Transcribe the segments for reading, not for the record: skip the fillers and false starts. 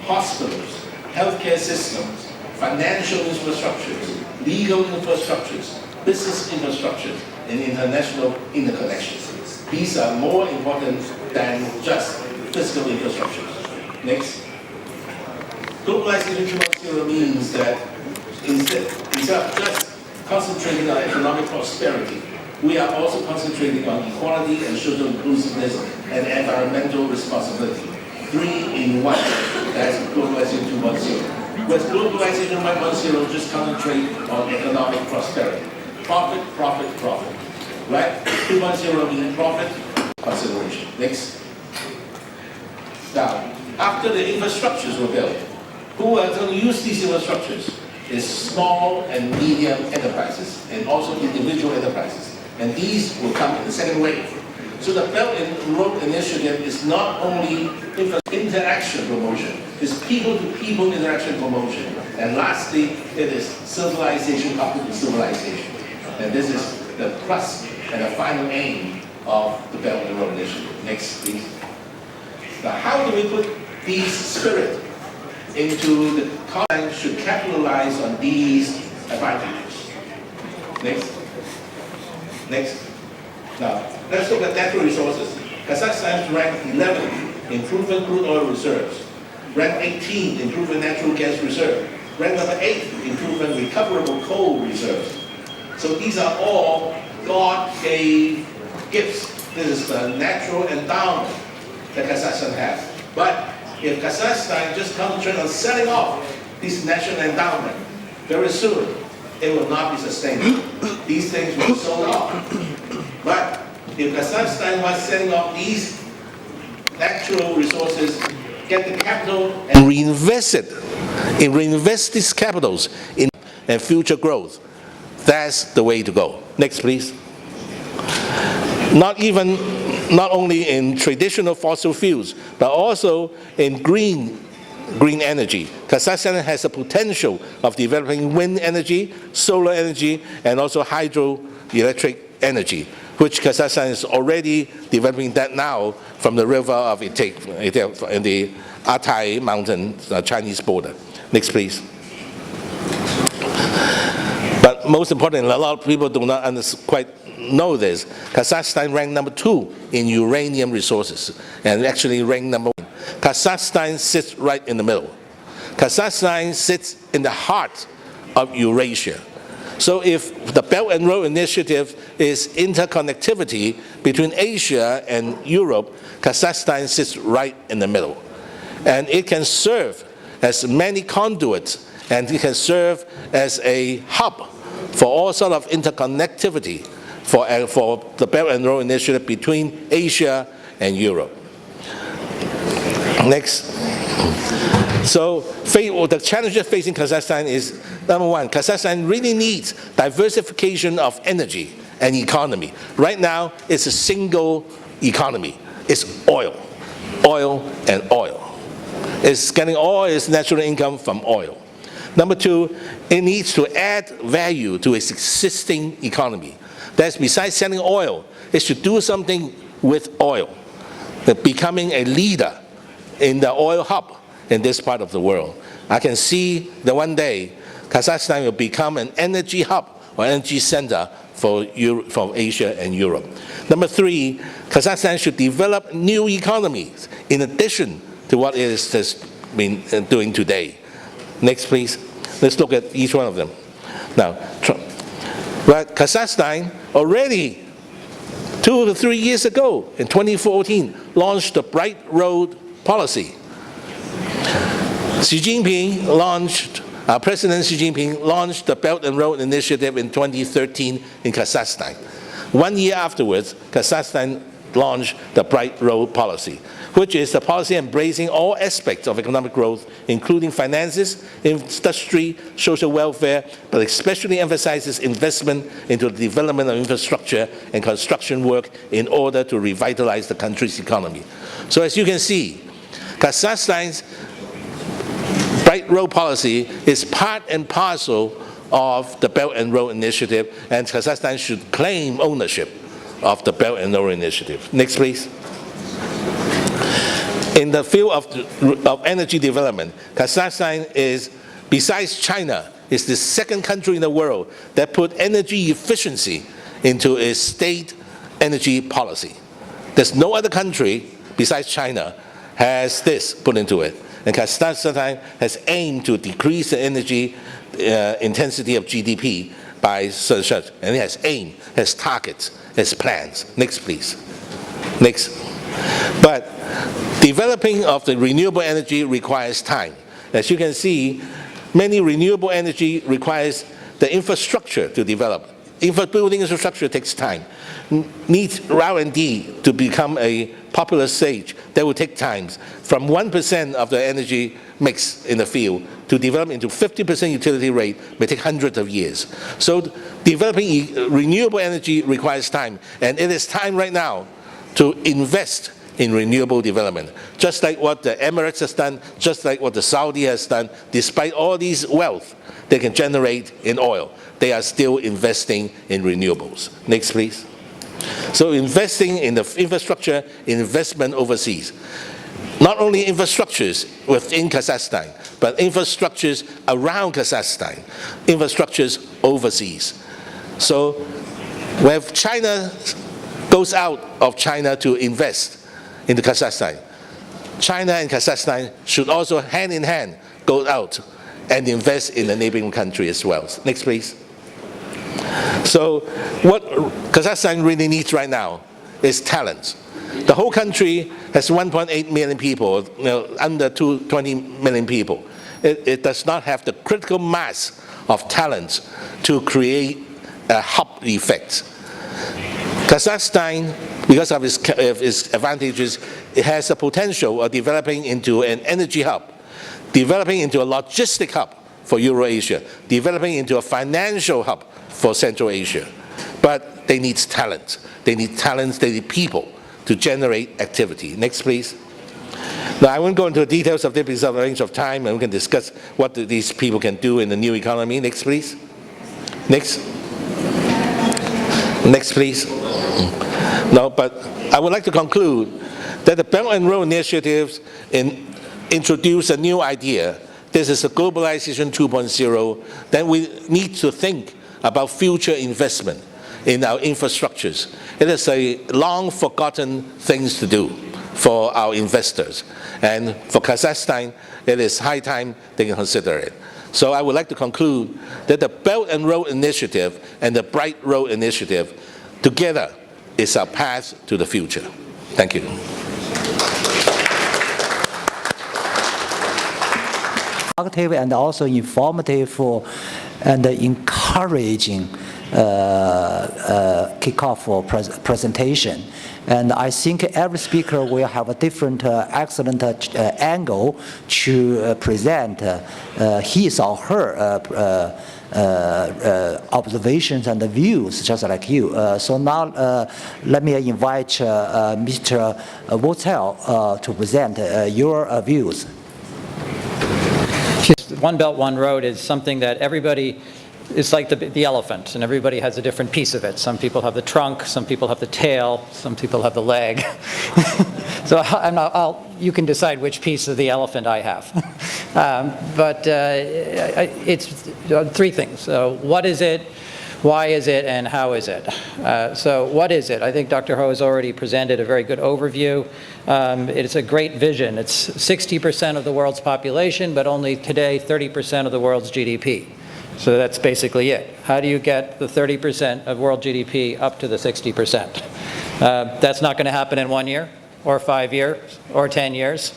hospitals, healthcare systems, financial infrastructures, legal infrastructures, business infrastructures, and international interconnections. These are more important than just physical infrastructures. Next. Globalization 2.0 means that instead of just concentrating on economic prosperity, we are also concentrating on equality and social inclusiveness and environmental responsibility. 3 in 1. That's globalization 2.0. With globalization 1.0, just concentrate on economic prosperity. Profit, profit, profit. Right? 2.0 means profit consideration. Next. Now, after the infrastructures were built, who are going to use these infrastructures is small and medium enterprises and also individual enterprises. And these will come in the second wave. So the Belt and Road Initiative is not only interaction promotion, it's people-to-people interaction promotion. And lastly, it is civilization up to civilization. And this is the plus and the final aim of the Belt and Road Initiative. Next, please. Now, how do we put these spirit into the content should capitalize on these advantages? Next. Next. Now, let's look at natural resources. Kazakhstan ranked 11 in proven crude oil reserves. Ranked 18 in proven natural gas reserve. Ranked number 8 in proven recoverable coal reserves. So these are all God gave gifts. This is the natural endowment that Kazakhstan has. But if Kazakhstan just concentrates on selling off this national endowment, very soon it will not be sustainable. These things will be sold off. But if Kazakhstan was selling off these natural resources, get the capital and reinvest these capitals in future growth, that's the way to go. Next, please. Not only in traditional fossil fuels, but also in green energy. Kazakhstan has the potential of developing wind energy, solar energy, and also hydroelectric energy, which Kazakhstan is already developing that now from the river of Itik in the Altai Mountain, Chinese border. Next, please. But most importantly, a lot of people do not quite know this. Kazakhstan ranked number 2 in uranium resources, and actually ranked number 1. Kazakhstan sits right in the middle. Kazakhstan sits in the heart of Eurasia. So if the Belt and Road Initiative is interconnectivity between Asia and Europe, Kazakhstan sits right in the middle. And it can serve as many conduits, and it can serve as a hub for all sort of interconnectivity for the Belt and Road Initiative between Asia and Europe. Next. So the challenges facing Kazakhstan is, number 1, Kazakhstan really needs diversification of energy and economy. Right now, it's a single economy. It's oil, oil, and oil. It's getting all its natural income from oil. Number 2, it needs to add value to its existing economy. That's besides selling oil, it should do something with oil, becoming a leader in the oil hub in this part of the world. I can see that one day Kazakhstan will become an energy hub or energy center for Asia and Europe. Number 3, Kazakhstan should develop new economies in addition to what it has been doing today. Next, please. Let's look at each one of them. Now, Kazakhstan already 2 to 3 years ago, in 2014, launched the Bright Road policy. President Xi Jinping launched the Belt and Road Initiative in 2013 in Kazakhstan. 1 year afterwards, Kazakhstan launched the Bright Road policy, which is a policy embracing all aspects of economic growth, including finances, industry, social welfare, but especially emphasizes investment into the development of infrastructure and construction work in order to revitalize the country's economy. So as you can see, Kazakhstan's Bright Road policy is part and parcel of the Belt and Road Initiative, and Kazakhstan should claim ownership of the Belt and Road Initiative. Next, please. In the field of energy development, Kazakhstan is, besides China, is the second country in the world that put energy efficiency into its state energy policy. There's no other country besides China has this put into it. And Kazakhstan has aimed to decrease the energy intensity of GDP by such, and it has aimed, has targets, has plans. Next, please. Next. But developing of the renewable energy requires time. As you can see, many renewable energy requires the infrastructure to develop. Building infrastructure takes time. Needs R&D to become a popular stage. That will take time. From 1% of the energy mix in the field to develop into 50% utility rate may take hundreds of years. So developing renewable energy requires time. And it is time right now to invest in renewable development. Just like what the Emirates has done, just like what the Saudi has done, despite all these wealth they can generate in oil, they are still investing in renewables. Next, please. So investing in the infrastructure, investment overseas. Not only infrastructures within Kazakhstan, but infrastructures around Kazakhstan, infrastructures overseas. So when China goes out of China to invest into Kazakhstan, China and Kazakhstan should also hand in hand go out and invest in the neighboring country as well. Next, please. So what Kazakhstan really needs right now is talent. The whole country has 1.8 million people, under 20 million people. It does not have the critical mass of talent to create a hub effect. Kazakhstan, because of its advantages, it has the potential of developing into an energy hub, developing into a logistic hub for Eurasia, developing into a financial hub for Central Asia. But they need talent. They need talents, they need people to generate activity. Next, please. Now, I won't go into the details of this because of the range of time, and we can discuss what these people can do in the new economy. Next, please. Next. Next, please. No, but I would like to conclude that the Belt and Road initiatives introduce a new idea. This is a globalization 2.0. Then we need to think about future investment in our infrastructures. It is a long forgotten thing to do for our investors. And for Kazakhstan, it is high time they can consider it. So I would like to conclude that the Belt and Road Initiative and the Bright Road Initiative together is our path to the future. Thank you. Active and also informative and encouraging kickoff for presentation. And I think every speaker will have a different excellent angle to present his or her observations and views, just like you. So now let me invite Mr. Votel to present your views. One Belt, One Road is something that everybody, it's like the elephant, and everybody has a different piece of it. Some people have the trunk, some people have the tail, some people have the leg. So you can decide which piece of the elephant I have. It's three things. What is it? Why is it, and how is it? So what is it? I think Dr. Ho has already presented a very good overview. It's a great vision. It's 60% of the world's population, but only today 30% of the world's GDP. So that's basically it. How do you get the 30% of world GDP up to the 60%? That's not going to happen in 1 year, or 5 years, or 10 years.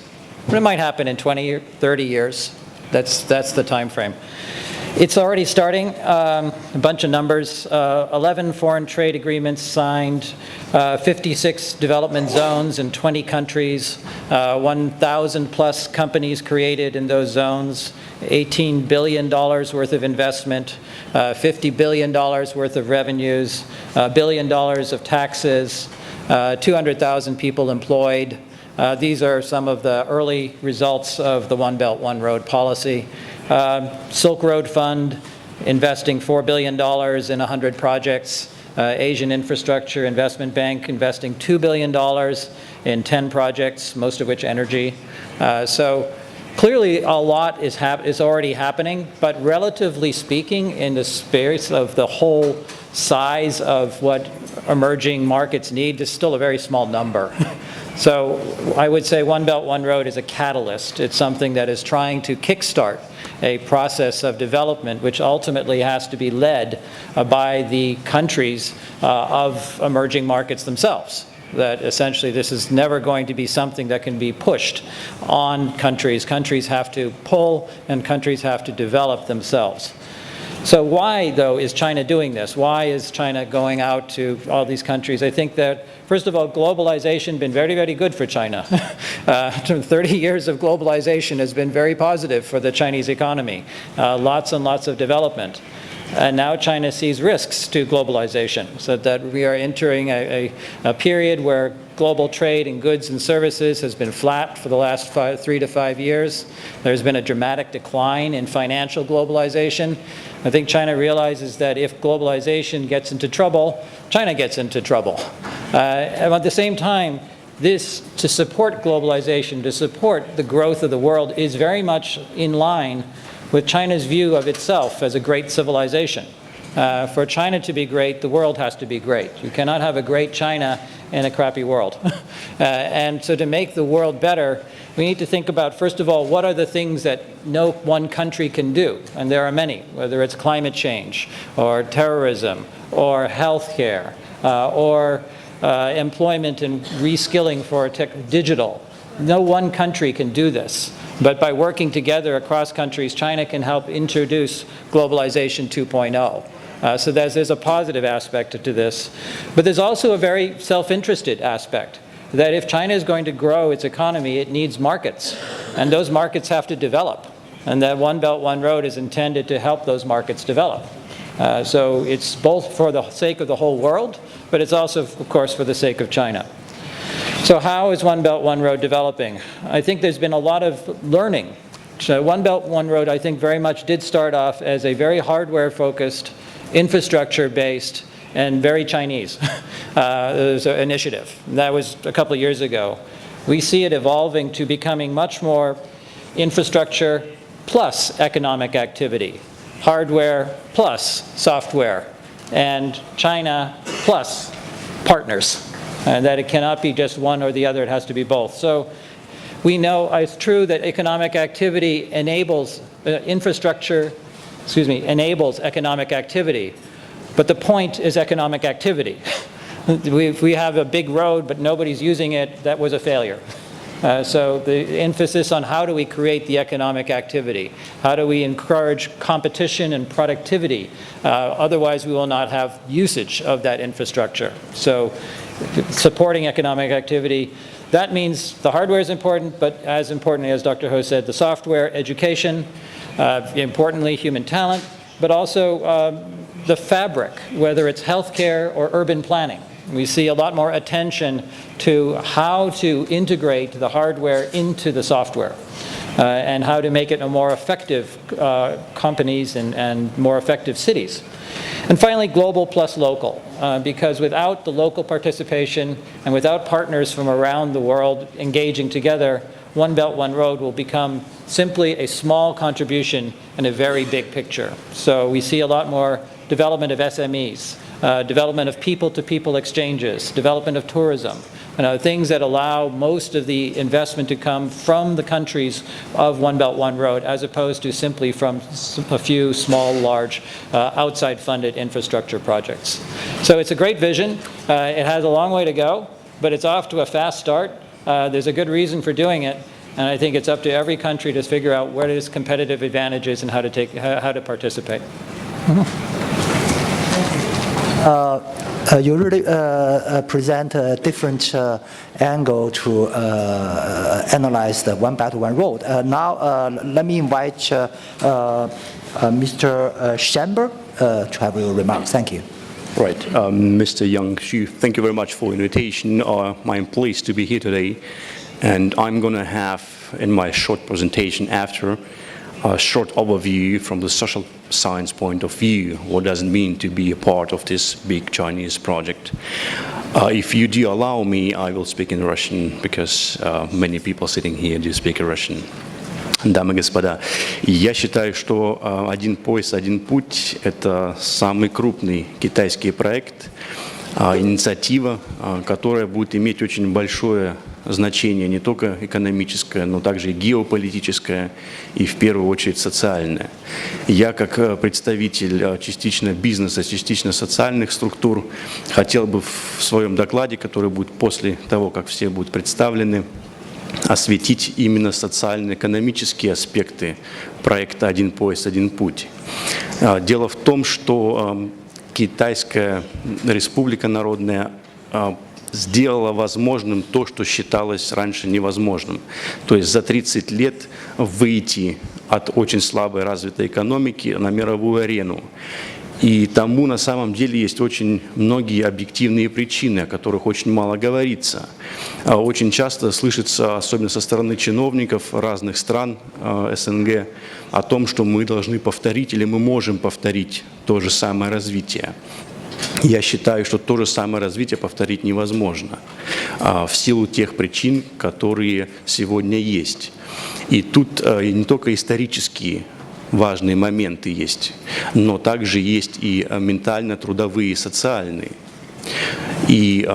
But it might happen in 20 or 30 years. That's the time frame. It's already starting. A bunch of numbers. 11 foreign trade agreements signed, 56 development zones in 20 countries, 1,000 plus companies created in those zones, $18 billion worth of investment, $50 billion worth of revenues, $1 billion of taxes, 200,000 people employed. These are some of the early results of the One Belt, One Road policy. Silk Road Fund investing $4 billion in 100 projects. Asian Infrastructure Investment Bank investing $2 billion in 10 projects, most of which energy. So clearly a lot is already happening, but relatively speaking, in the space of the whole size of what emerging markets need, is still a very small number. So I would say One Belt, One Road is a catalyst. It's something that is trying to kickstart a process of development which ultimately has to be led by the countries of emerging markets themselves. That essentially this is never going to be something that can be pushed on countries. Countries have to pull and countries have to develop themselves. So why, though, is China doing this? Why is China going out to all these countries? I think that, first of all, globalization has been very, very good for China. 30 years of globalization has been very positive for the Chinese economy. Lots and lots of development. And now China sees risks to globalization, so that we are entering a period where global trade in goods and services has been flat for the last 3 to 5 years. There's been a dramatic decline in financial globalization. I think China realizes that if globalization gets into trouble, China gets into trouble. And at the same time, this, to support globalization, to support the growth of the world, is very much in line with China's view of itself as a great civilization. For China to be great, the world has to be great. You cannot have a great China in a crappy world. And so to make the world better, we need to think about, first of all, what are the things that no one country can do? And there are many, whether it's climate change, or terrorism, or healthcare, or employment and reskilling for digital. No one country can do this. But by working together across countries, China can help introduce globalization 2.0. So there's a positive aspect to this. But there's also a very self-interested aspect, that if China is going to grow its economy, it needs markets. And those markets have to develop. And that One Belt, One Road is intended to help those markets develop. So it's both for the sake of the whole world, but it's also, of course, for the sake of China. So how is One Belt, One Road developing? I think there's been a lot of learning. So One Belt, One Road, I think, very much did start off as a very hardware-focused, infrastructure-based, and very Chinese initiative. That was a couple of years ago. We see it evolving to becoming much more infrastructure plus economic activity, hardware plus software, and China plus partners. And that it cannot be just one or the other, it has to be both. So we know it's true that economic activity enables enables economic activity. But the point is economic activity. If we have a big road but nobody's using it, that was a failure. So the emphasis on how do we create the economic activity? How do we encourage competition and productivity? Otherwise we will not have usage of that infrastructure. So supporting economic activity, that means the hardware is important, but as importantly, as Dr. Ho said, the software, education, importantly human talent, but also the fabric, whether it's healthcare or urban planning. We see a lot more attention to how to integrate the hardware into the software and how to make it a more effective companies and more effective cities. And finally, global plus local, because without the local participation and without partners from around the world engaging together, One Belt, One Road will become simply a small contribution in a very big picture. So we see a lot more development of SMEs, development of people-to-people exchanges, development of tourism, things that allow most of the investment to come from the countries of One Belt, One Road, as opposed to simply from a few small, large, outside-funded infrastructure projects. So it's a great vision. It has a long way to go, but it's off to a fast start. There's a good reason for doing it, and I think it's up to every country to figure out what its competitive advantages and how to participate. You really present a different angle to analyze the One Belt, One Road. Now, let me invite Mr. Schamber to have your remarks. Thank you. Right. Mr. Yang Xu, thank you very much for the invitation. I'm pleased to be here today. And I'm going to have, in my short presentation after, a short overview from the social science point of view. What does it mean to be a part of this big Chinese project? If you do allow me, I will speak in Russian, because many people sitting here do speak Russian. Дамы и господа, я считаю, что «Один пояс, один путь» — это самый крупный китайский проект, инициатива, которая будет иметь очень большое значение не только экономическое, но также и геополитическое, и в первую очередь социальное. Я, как представитель частично бизнеса, частично социальных структур, хотел бы в своем докладе, который будет после того, как все будут представлены, осветить именно социально-экономические аспекты проекта «Один пояс, один путь». Дело в том, что Китайская Республика Народная сделала возможным то, что считалось раньше невозможным. То есть за 30 лет выйти от очень слабой развитой экономики на мировую арену. И тому на самом деле есть очень многие объективные причины, о которых очень мало говорится. Очень часто слышится, особенно со стороны чиновников разных стран СНГ, о том, что мы должны повторить или мы можем повторить то же самое развитие. Я считаю, что то же самое развитие повторить невозможно в силу тех причин, которые сегодня есть. И тут не только исторические важные моменты есть, но также есть и ментально-трудовые, социальные. И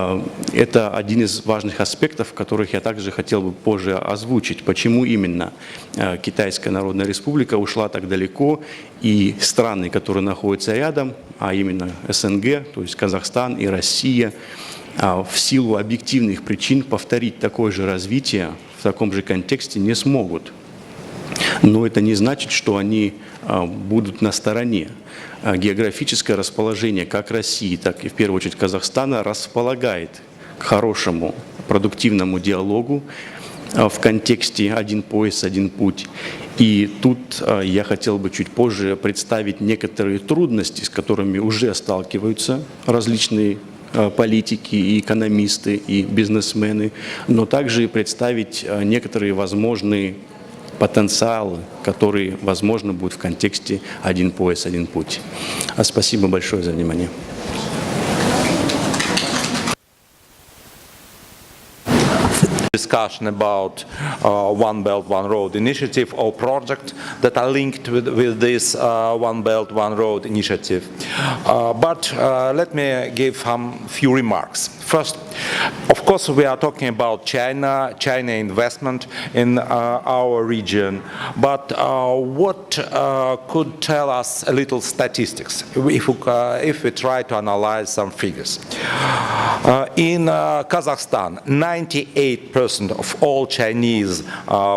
это один из важных аспектов, которых я также хотел бы позже озвучить. Почему именно Китайская Народная Республика ушла так далеко, и страны, которые находятся рядом, а именно СНГ, то есть Казахстан и Россия, в силу объективных причин повторить такое же развитие в таком же контексте не смогут. Но это не значит, что они будут на стороне. Географическое расположение как России, так и в первую очередь Казахстана располагает к хорошему продуктивному диалогу в контексте «Один пояс, один путь». И тут я хотел бы чуть позже представить некоторые трудности, с которыми уже сталкиваются различные политики, и экономисты, и бизнесмены, но также представить некоторые возможные потенциалы, которые, возможно, будут в контексте «Один пояс, один путь». Спасибо большое за внимание. Discussion about One Belt, One Road initiative or project that are linked with this One Belt, One Road initiative. But let me give few remarks. First, of course, we are talking about China investment in our region. But what could tell us a little statistics if we try to analyze some figures? In Kazakhstan, 98% of all Chinese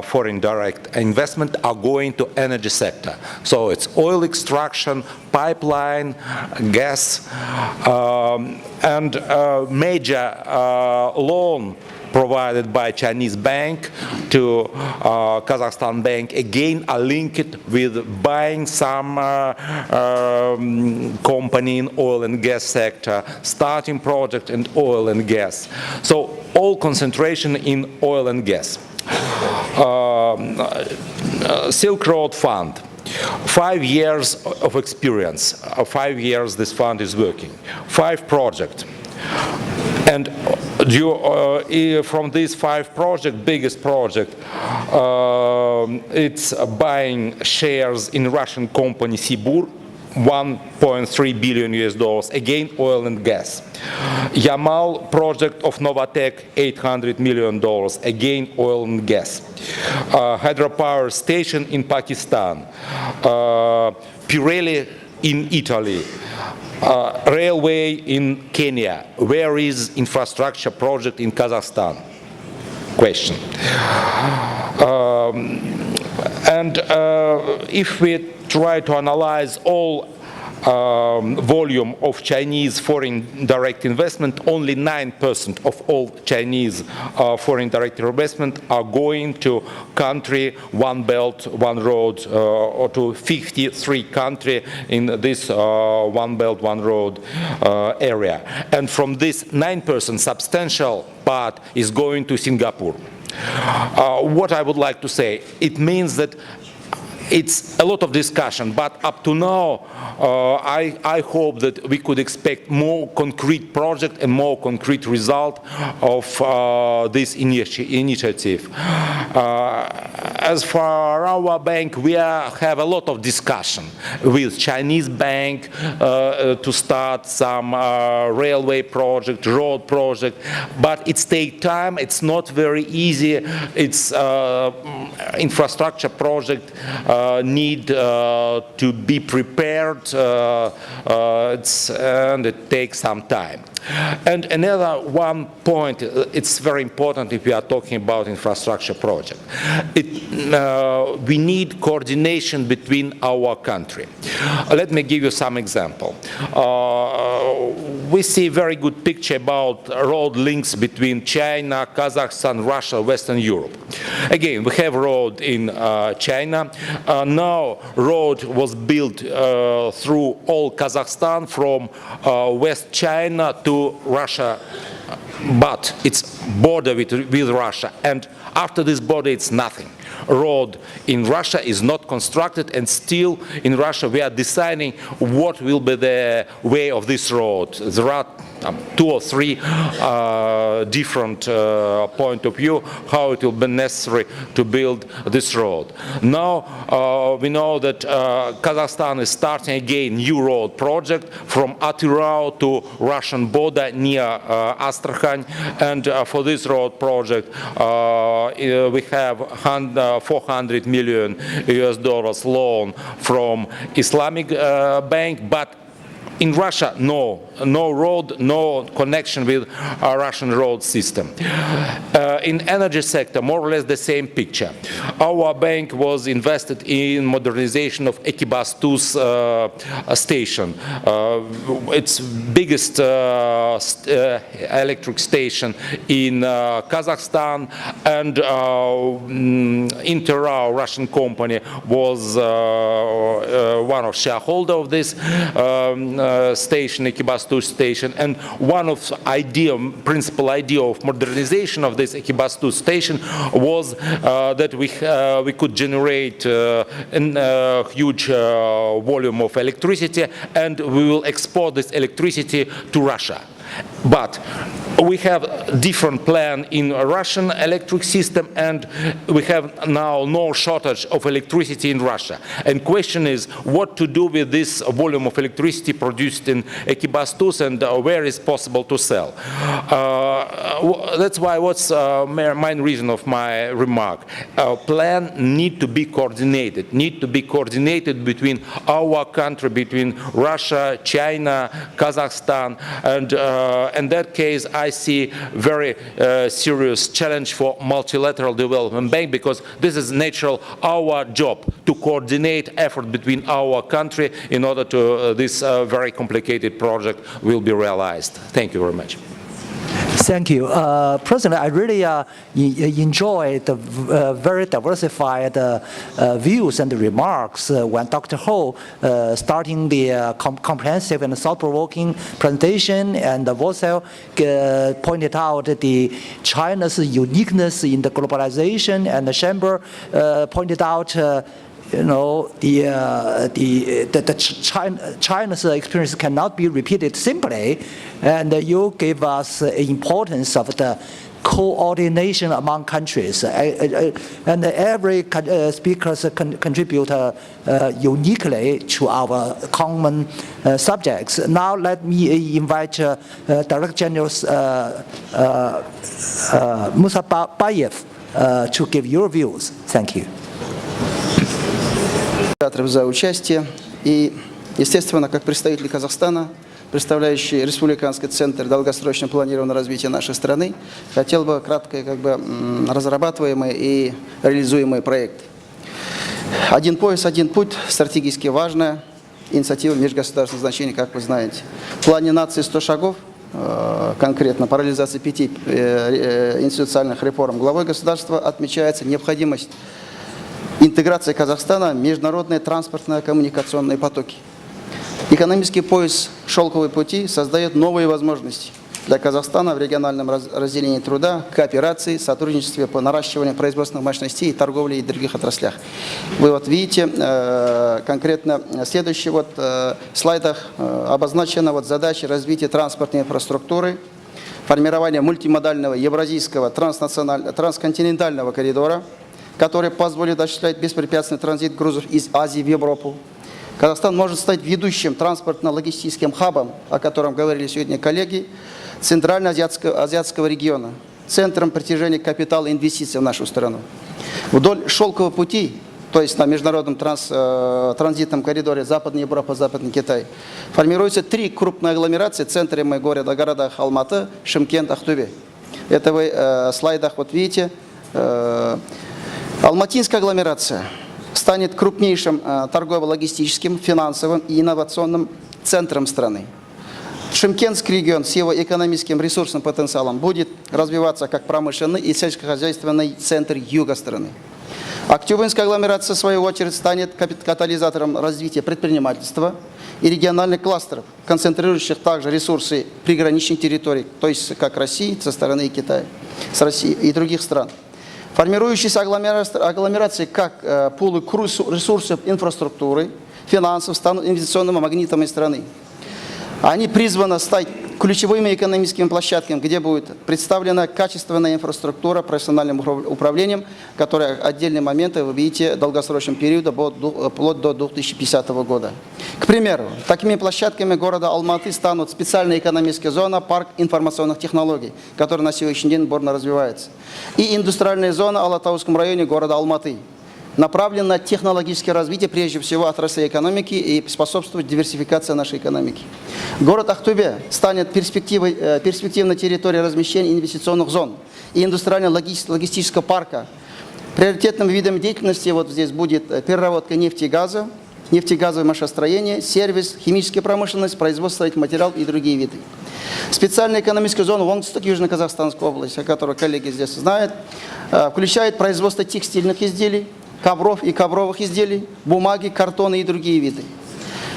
foreign direct investment are going to energy sector. So it's oil extraction, pipeline, gas, and major loan provided by Chinese bank to Kazakhstan bank again are linked with buying some company in oil and gas sector, starting project in oil and gas. So all concentration in oil and gas. Silk Road Fund. 5 years of experience. 5 years this fund is working. 5 projects. And from these 5 projects, biggest project, it's buying shares in Russian company Sibur, $1.3 billion US, again oil and gas. Yamal project of Novatec, $800 million, again oil and gas. Hydropower station in Pakistan. Pirelli in Italy. Railway in Kenya. Where is infrastructure project in Kazakhstan? Question. And if we try to analyze all volume of Chinese foreign direct investment, only 9% of all Chinese foreign direct investment are going to country One Belt, One Road, or to 53 countries in this One Belt, One Road area. And from this 9%, substantial part is going to Singapore. What I would like to say, it means that it's a lot of discussion, but up to now, I hope that we could expect more concrete project and more concrete result of this initiative. As for our bank, we have a lot of discussion with Chinese bank to start some railway project, road project, but it takes time. It's not very easy. It's infrastructure project need to be prepared, and it takes some time. And another one point, it's very important if we are talking about infrastructure project. We need coordination between our country. Let me give you some example. We see a very good picture about road links between China, Kazakhstan, Russia, Western Europe. Again, we have road in China. Now road was built through all Kazakhstan from West China to Russia, but it's border with Russia, and after this border it's nothing. Road in Russia is not constructed, and still in Russia we are deciding what will be the way of this road. There are 2 or 3 different point of view how it will be necessary to build this road. Now we know that Kazakhstan is starting again new road project from Atyrau to Russian border near Astrakhan, and for this road project we have $400 million loan from Islamic bank, but in Russia, no road, no connection with our Russian road system. In energy sector, more or less the same picture. Our bank was invested in modernization of Ekibastus station. It's biggest electric station in Kazakhstan, and Interau, Russian company, was one of shareholder of this station, Ekibastus station, and one of principal idea of modernization of this Ekibastus station was that we could generate a huge volume of electricity, and we will export this electricity to Russia. But we have a different plan in a Russian electric system, and we have now no shortage of electricity in Russia. And question is what to do with this volume of electricity produced in Ekibastus, and where is possible to sell. That's why what's main reason of my remark. Our plan need to be coordinated between our country, between Russia, China, Kazakhstan, and in that case I see very serious challenge for multilateral development bank, because this is natural our job to coordinate effort between our country in order to this very complicated project will be realized. Thank you very much. Thank you. Personally, I really enjoy the very diversified views and remarks when Dr. Ho starting the comprehensive and thought-provoking presentation, and also pointed out the China's uniqueness in the globalization, and the Chamber pointed out China's experience cannot be repeated simply, and you gave us the importance of the coordination among countries, and every speaker contribute uniquely to our common subjects. Now let me invite Director General Musabayev to give your views. Thank you. За участие. И, естественно, как представитель Казахстана, представляющий Республиканский центр долгосрочного планирования развития нашей страны, хотел бы кратко разрабатываемые и реализуемые проекты. Один пояс, один путь, стратегически важная инициатива межгосударственного значения, как вы знаете. В плане нации 100 шагов, конкретно по реализации 5 институциональных реформ главой государства отмечается необходимость интеграция Казахстана в международные транспортные коммуникационные потоки. Экономический пояс «Шелковые пути» создает новые возможности для Казахстана в региональном разделении труда, кооперации, сотрудничестве по наращиванию производственных мощностей и торговли и других отраслях. Вы вот видите, конкретно в следующих слайдах обозначена задача развития транспортной инфраструктуры, формирование мультимодального евразийского трансконтинентального коридора, который позволит осуществлять беспрепятственный транзит грузов из Азии в Европу. Казахстан может стать ведущим транспортно-логистическим хабом, о котором говорили сегодня коллеги, Центральноазиатского региона, центром притяжения капитала и инвестиций в нашу страну. Вдоль шелкового пути, то есть на международном транзитном коридоре Западная Европа, Западный Китай, формируются 3 крупные агломерации центрами города Алматы, Шымкент, Ақтөбе. Это вы в слайдах видите. Алматинская агломерация станет крупнейшим торгово-логистическим, финансовым и инновационным центром страны. Шымкентский регион с его экономическим ресурсным потенциалом будет развиваться как промышленный и сельскохозяйственный центр юга страны. Актюбинская агломерация, в свою очередь, станет катализатором развития предпринимательства и региональных кластеров, концентрирующих также ресурсы приграничных территорий, то есть как России со стороны Китая, с Россией и других стран. Формирующиеся агломерации как пулы ресурсов инфраструктуры, финансов станут инвестиционными магнитами страны. Они призваны стать ключевыми экономическими площадками, где будет представлена качественная инфраструктура профессиональным управлением, которая отдельные моменты вы видите в долгосрочном периоде вплоть до 2050 года. К примеру, такими площадками города Алматы станут специальная экономическая зона, парк информационных технологий, который на сегодняшний день бурно развивается, и индустриальная зона в Алатауском районе города Алматы, направлен на технологическое развитие, прежде всего, отрасли экономики и способствовать диверсификации нашей экономики. Город Ақтөбе станет перспективной территорией размещения инвестиционных зон и индустриально-логистического парка. Приоритетным видом деятельности здесь будет переработка нефти и газа, нефтегазовое машиностроение, сервис, химическая промышленность, производство строительных материалов и другие виды. Специальная экономическая зона в Южно-Казахстанской области, о которой коллеги здесь знают, включает производство текстильных изделий, ковров и ковровых изделий, бумаги, картона и другие виды.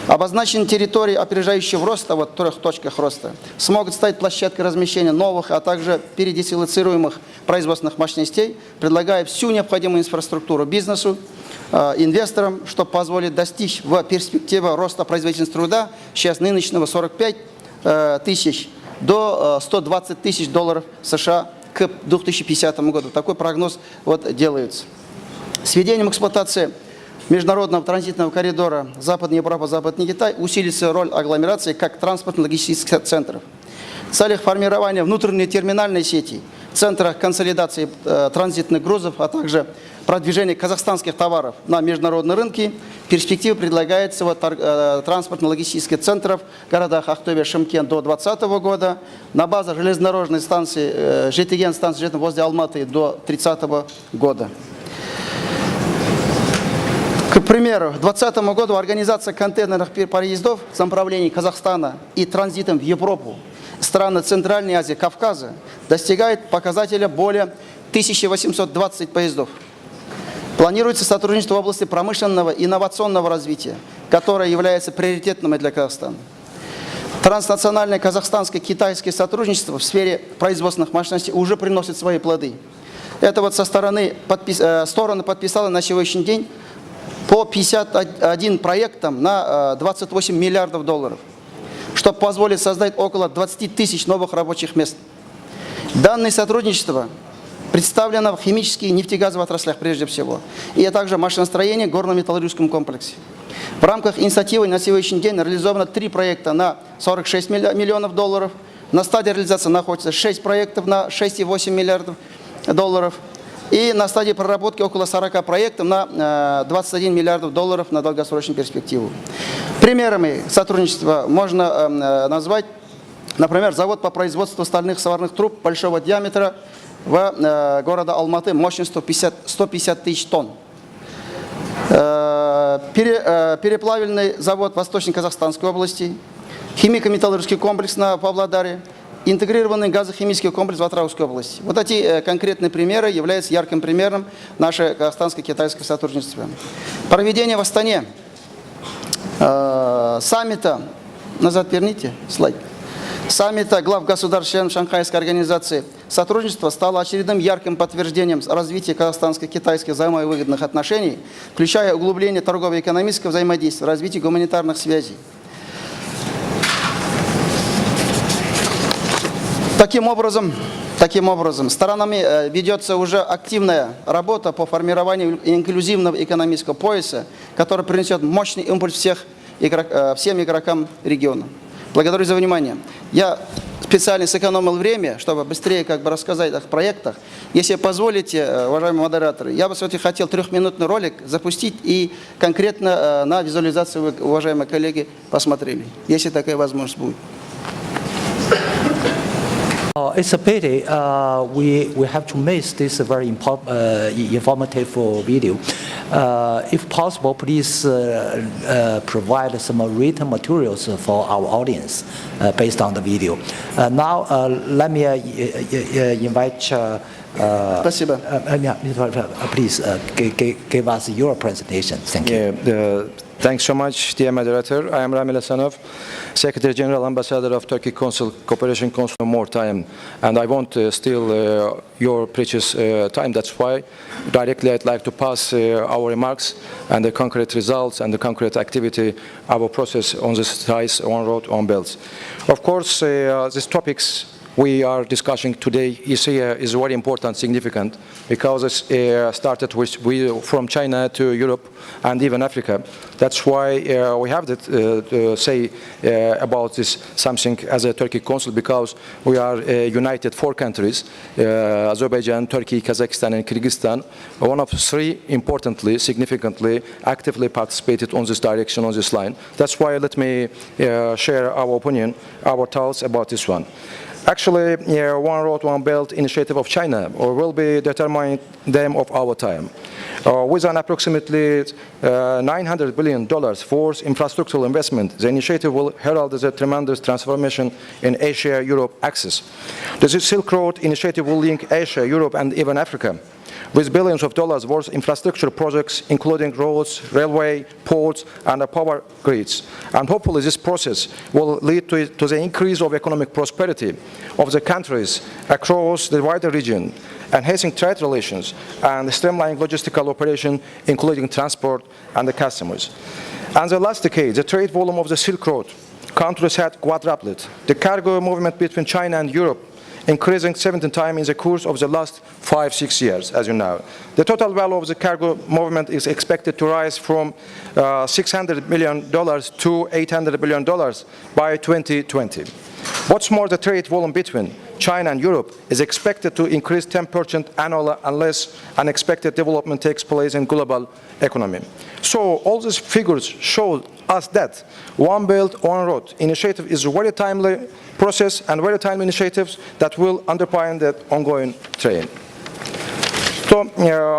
Обозначенные территории опережающего роста, в 3 точках роста, смогут стать площадкой размещения новых, а также передислоцируемых производственных мощностей, предлагая всю необходимую инфраструктуру бизнесу, инвесторам, что позволит достичь в перспективе роста производительности труда сейчас нынешнего 45 тысяч до 120 тысяч долларов США к 2050 году. Такой прогноз делается. С введением эксплуатации международного транзитного коридора Западная Европа, Западный Китай усилится роль агломерации как транспортно-логистических центров. В целях формирования внутренней терминальной сети, центрах консолидации транзитных грузов, а также продвижения казахстанских товаров на международные рынки, в перспективе предлагается транспортно-логистических центров в городах Ақтөбе, Шымкент до 2020 года, на базе железнодорожной станции Жетеген станции возле Алматы до 30 года. К примеру, к 2020 году организация контейнерных поездов с направлением Казахстана и транзитом в Европу, страны Центральной Азии, Кавказа, достигает показателя более 1820 поездов. Планируется сотрудничество в области промышленного и инновационного развития, которое является приоритетным для Казахстана. Транснациональное казахстанско-китайское сотрудничество в сфере производственных мощностей уже приносит свои плоды. Это со стороны стороны подписала на сегодняшний день по 51 проектам на 28 миллиардов долларов, что позволит создать около 20 тысяч новых рабочих мест. Данное сотрудничество представлено в химических и нефтегазовых отраслях прежде всего, и также машиностроение в горно-металлургическом комплексе. В рамках инициативы на сегодняшний день реализовано 3 проекта на 46 миллионов долларов, на стадии реализации находится 6 проектов на 6,8 миллиардов долларов, и на стадии проработки около 40 проектов на 21 миллиардов долларов на долгосрочную перспективу. Примерами сотрудничества можно назвать, например, завод по производству стальных сварных труб большого диаметра в городе Алматы мощностью 150 тысяч тонн. Переплавильный завод в Восточно-Казахстанской области, химико-металлургический комплекс на Павлодаре, интегрированный газохимический комплекс в Атырауской области. Эти конкретные примеры являются ярким примером нашего казахстанско-китайского сотрудничества. Проведение в Астане саммита, назад верните слайд, саммита глав государств членов Шанхайской организации сотрудничества стало очередным ярким подтверждением развития казахстанско-китайских взаимовыгодных отношений, включая углубление торгово-экономического взаимодействия, развитие гуманитарных связей. Таким образом, сторонами ведется уже активная работа по формированию инклюзивного экономического пояса, который принесет мощный импульс всем игрокам региона. Благодарю за внимание. Я специально сэкономил время, чтобы быстрее рассказать о проектах. Если позволите, уважаемые модераторы, я бы все-таки хотел 3-минутный ролик запустить и конкретно на визуализацию вы, уважаемые коллеги, посмотрели, если такая возможность будет. It's a pity we have to miss this very informative video. If possible, please provide some written materials for our audience based on the video. Now, let me invite. Спасибо. Please give us your presentation. Thank you. Thanks so much, dear moderator. I am Ramil Hasanov, Secretary General Ambassador of Turkey Cooperation Council more time. And I won't steal your precious time. That's why directly I'd like to pass our remarks and the concrete results and the concrete activity, our process on this ties, one road, one belt. Of course, these topics we are discussing today is very important, significant, because it started from China to Europe and even Africa. That's why we have to say about this something as a Turkey Council, because we are united 4 countries, Azerbaijan, Turkey, Kazakhstan and Kyrgyzstan. One of 3 importantly, significantly, actively participated on this direction, on this line. That's why let me share our opinion, our thoughts about this one. Actually, One Road, One Belt initiative of China will be determining them of our time. With an approximately $900 billion for infrastructural investment, the initiative will herald a tremendous transformation in Asia-Europe axis. The Silk Road initiative will link Asia, Europe, and even Africa with billions of dollars worth infrastructure projects, including roads, railway, ports, and power grids. And hopefully this process will lead to the increase of economic prosperity of the countries across the wider region, enhancing trade relations and streamlining logistical operation, including transport and the customers. And the last decade, the trade volume of the Silk Road countries had quadrupled. The cargo movement between China and Europe increasing 17 times in the course of the last 5-6 years, as you know. The total value of the cargo movement is expected to rise from $600 million to $800 billion by 2020. What's more, the trade volume between China and Europe is expected to increase 10% annually unless unexpected development takes place in global economy. So all these figures show us that One Belt, One Road initiative is a very timely process and very timely initiatives that will underpin the ongoing trade. So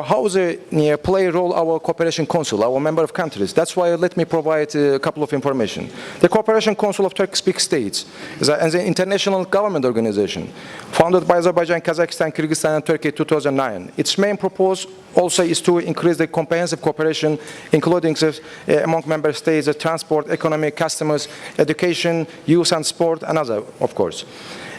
how they play a role our Cooperation Council, our member of countries? That's why let me provide a couple of information. The Cooperation Council of Turkic-speaking states is an international government organization founded by Azerbaijan, Kazakhstan, Kyrgyzstan, and Turkey in 2009. Its main purpose also is to increase the comprehensive cooperation, including among member states, the transport, economy, customers, education, youth and sport, and other, of course.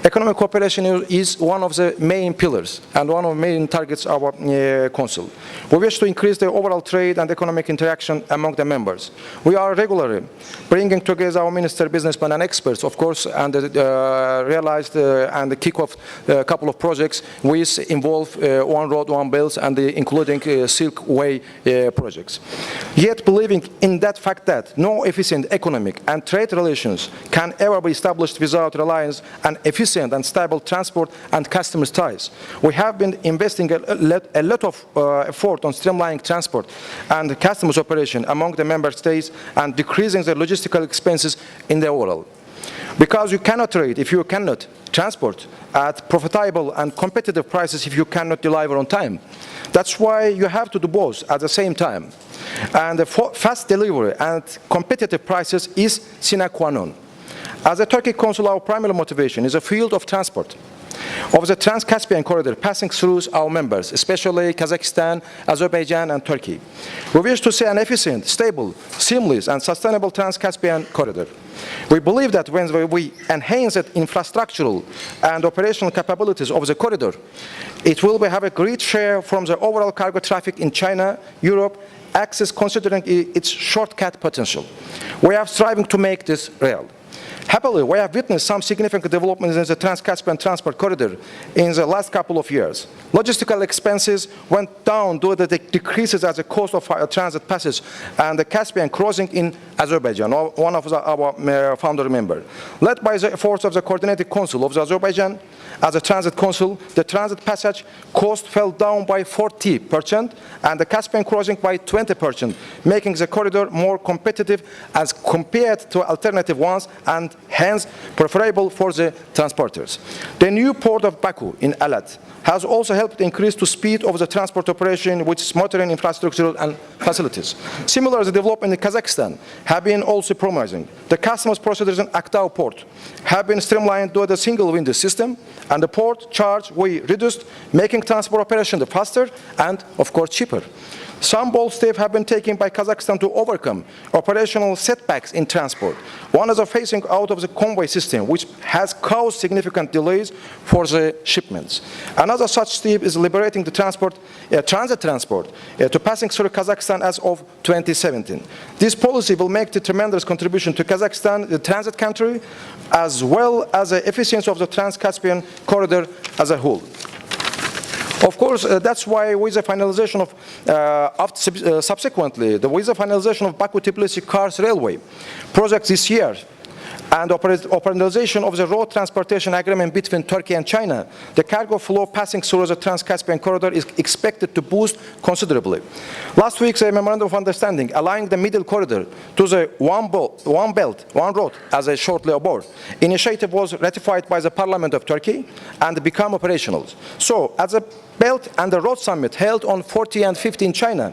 Economic cooperation is one of the main pillars and one of the main targets of our Council. We wish to increase the overall trade and economic interaction among the members. We are regularly bringing together our minister, businessmen and experts, of course, and realized and kick off a couple of projects which involve One Road, One Belt and including Silk Way projects. Yet believing in that fact that no efficient economic and trade relations can ever be established without reliance on efficient and stable transport and customs ties. We have been investing a lot of effort on streamlining transport and customs operation among the member states and decreasing the logistical expenses in the overall. Because you cannot trade if you cannot transport at profitable and competitive prices if you cannot deliver on time. That's why you have to do both at the same time. And the fast delivery and competitive prices is sine qua non. As a Turkic Council, our primary motivation is a field of transport. of the Trans-Caspian corridor passing through our members, especially Kazakhstan, Azerbaijan, and Turkey. We wish to see an efficient, stable, seamless, and sustainable Trans-Caspian corridor. We believe that when we enhance the infrastructural and operational capabilities of the corridor, it will have a great share from the overall cargo traffic in China, Europe, access considering its shortcut potential. We are striving to make this real. Happily, we have witnessed some significant developments in the Trans-Caspian transport corridor in the last couple of years. Logistical expenses went down due to the decreases as a cost of transit passage and the Caspian crossing in Azerbaijan, one of our founder members. Led by the efforts of the Coordinated Council of Azerbaijan, as a transit council, the transit passage cost fell down by 40% and the Caspian crossing by 20%, making the corridor more competitive as compared to alternative ones and hence preferable for the transporters. The new port of Baku in Alat has also helped increase the speed of the transport operation with its modern infrastructure and facilities. Similar, the development in Kazakhstan have been also promising. The customs procedures in Aktau port have been streamlined due to the single window system, and the port charge we reduced, making transport operation faster and, of course, cheaper. Some bold steps have been taken by Kazakhstan to overcome operational setbacks in transport. One is the phasing out of the convoy system, which has caused significant delays for the shipments. Another such step is liberating the transit transport to passing through Kazakhstan as of 2017. This policy will make a tremendous contribution to Kazakhstan, the transit country, as well as the efficiency of the Trans-Caspian corridor as a whole. Of course, that's why with the finalization of, subsequently, with the finalization of Baku-Tbilisi-Kars railway project this year, and operationalization of the road transportation agreement between Turkey and China, the cargo flow passing through the Trans-Caspian corridor is expected to boost considerably. Last week's memorandum of understanding allowing the middle corridor to the one belt, one road as a shortly aboard initiative was ratified by the Parliament of Turkey and become operational. So, as a Belt and the Road Summit held on 14 and 15 in China,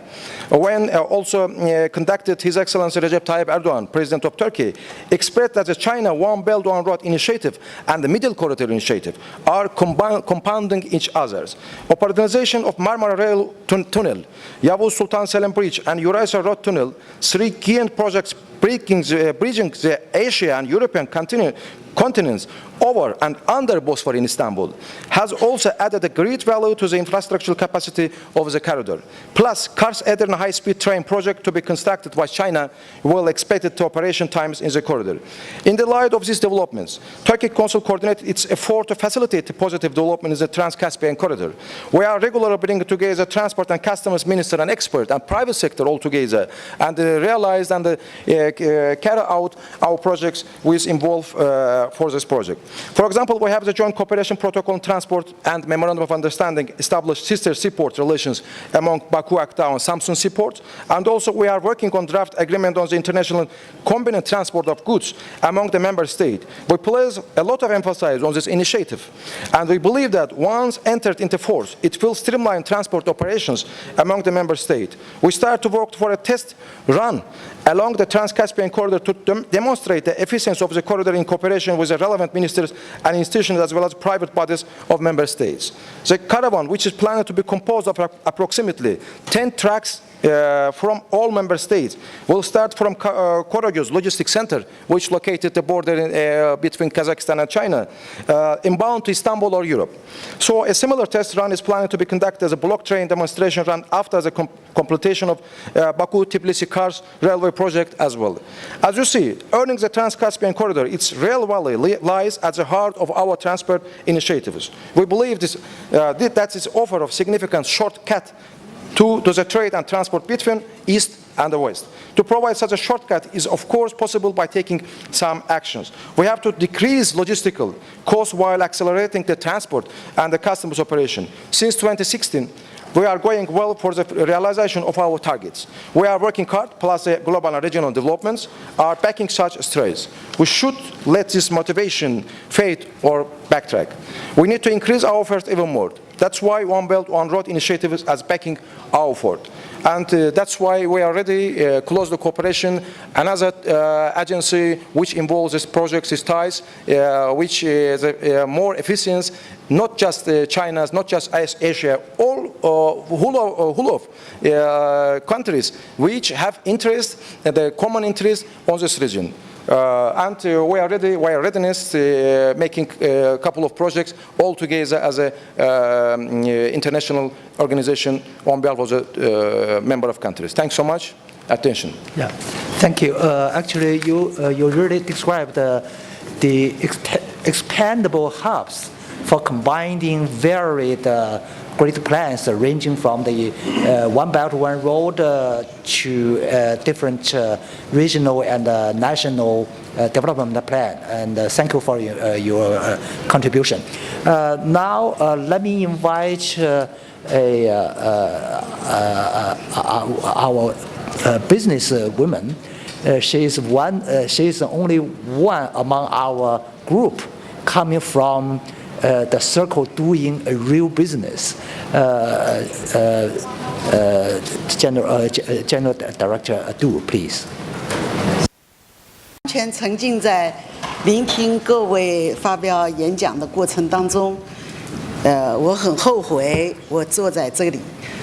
when also conducted His Excellency Recep Tayyip Erdogan, President of Turkey, expressed that the China One Belt One Road initiative and the Middle Corridor initiative are compounding each other. Operationalization of Marmara Rail Tunnel, Yavuz Sultan Selim Bridge and Eurasia Road Tunnel, three key projects bridging the Asia and European continents over and under Bosphorus in Istanbul, has also added a great value to the infrastructural capacity of the corridor. Plus, Kars-Edirne high-speed train project to be constructed by China will expected to operation times in the corridor. In the light of these developments, Turkey Council coordinated its effort to facilitate the positive development in the Trans-Caspian corridor. We are regularly bringing together transport and customs minister and expert and private sector all together and realize and carry out our projects which involve for this project. For example, we have the Joint Cooperation Protocol on Transport and Memorandum of Understanding established sister seaport relations among Baku, Aktau, and Samsun seaports. And also we are working on draft agreement on the international combined transport of goods among the member states. We place a lot of emphasis on this initiative. And we believe that once entered into force, it will streamline transport operations among the member states. We start to work for a test run along the Trans-Caspian corridor to demonstrate the efficiency of the corridor in cooperation with the relevant ministers and institutions as well as private bodies of member states. The caravan, which is planned to be composed of approximately 10 tracks from all member states, will start from Koroguz Logistics Center, which is located at the border between Kazakhstan and China, inbound to Istanbul or Europe. So a similar test run is planned to be conducted as a block train demonstration run after the completion of Baku-Tbilisi-Kars railway project as well. As you see, earning the Trans-Caspian corridor, its rail valley lies at the heart of our transport initiatives. We believe that its offer of significant shortcut to the trade and transport between East and the West. To provide such a shortcut is of course possible by taking some actions. We have to decrease logistical costs while accelerating the transport and the customs operation. Since 2016, we are going well for the realization of our targets. We are working hard, plus the global and regional developments are backing such strides. We should let this motivation fade or backtrack. We need to increase our efforts even more. That's why One Belt, One Road initiative is backing our effort. and that's why we already closed the cooperation. Another agency which involves this project is ties, which is more efficient, not just China's, not just Asia, all whole of countries which have interest, the common interest on this region. And we are readiness making a couple of projects all together as a international organization on behalf of the member of countries. Thanks so much. Attention. Yeah, thank you. Actually, you really described the expandable hubs for combining varied great plans ranging from the One Belt, One Road to different regional and national development plan. And thank you for your contribution. Now, let me invite our business woman. She is only one among our group coming from the circle doing a real business. General Director Du, please. 完全沉浸在聆听各位发表演讲的过程当中，我很后悔我坐在这里，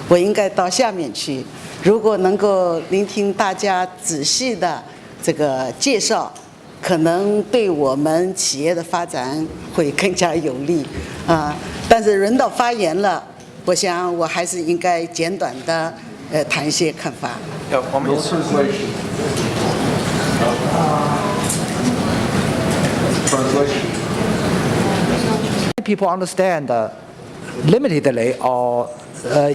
我应该到下面去。如果能够聆听大家仔细的这个介绍，可能对我们企业的发展会更加有利啊。但是轮到发言了，我想我还是应该简短的谈一些看法。People understand limitedly or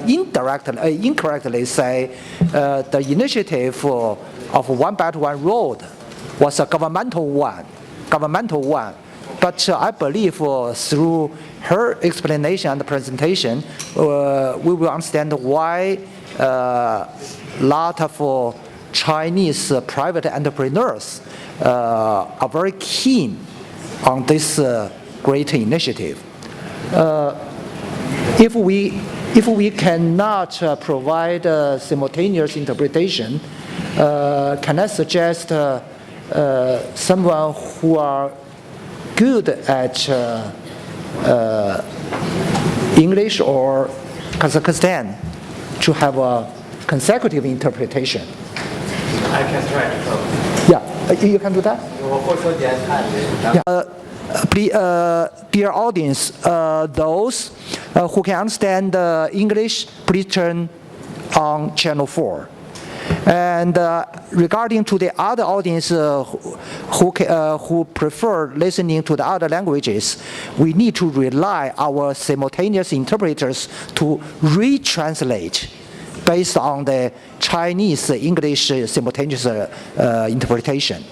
incorrectly say the initiative of One Belt, One Road was a governmental one. But I believe through her explanation and presentation, we will understand why a lot of Chinese private entrepreneurs are very keen on this great initiative. If we cannot provide simultaneous interpretation, can I suggest someone who are good at English or Kazakhstan to have a consecutive interpretation? I can try to help. Yeah, you can do that? 我会说点汉语。Dear audience, those who can understand English, please turn on channel 4. And regarding to the other audience who prefer listening to the other languages, we need to rely our simultaneous interpreters to retranslate based on the Chinese English simultaneous interpretation.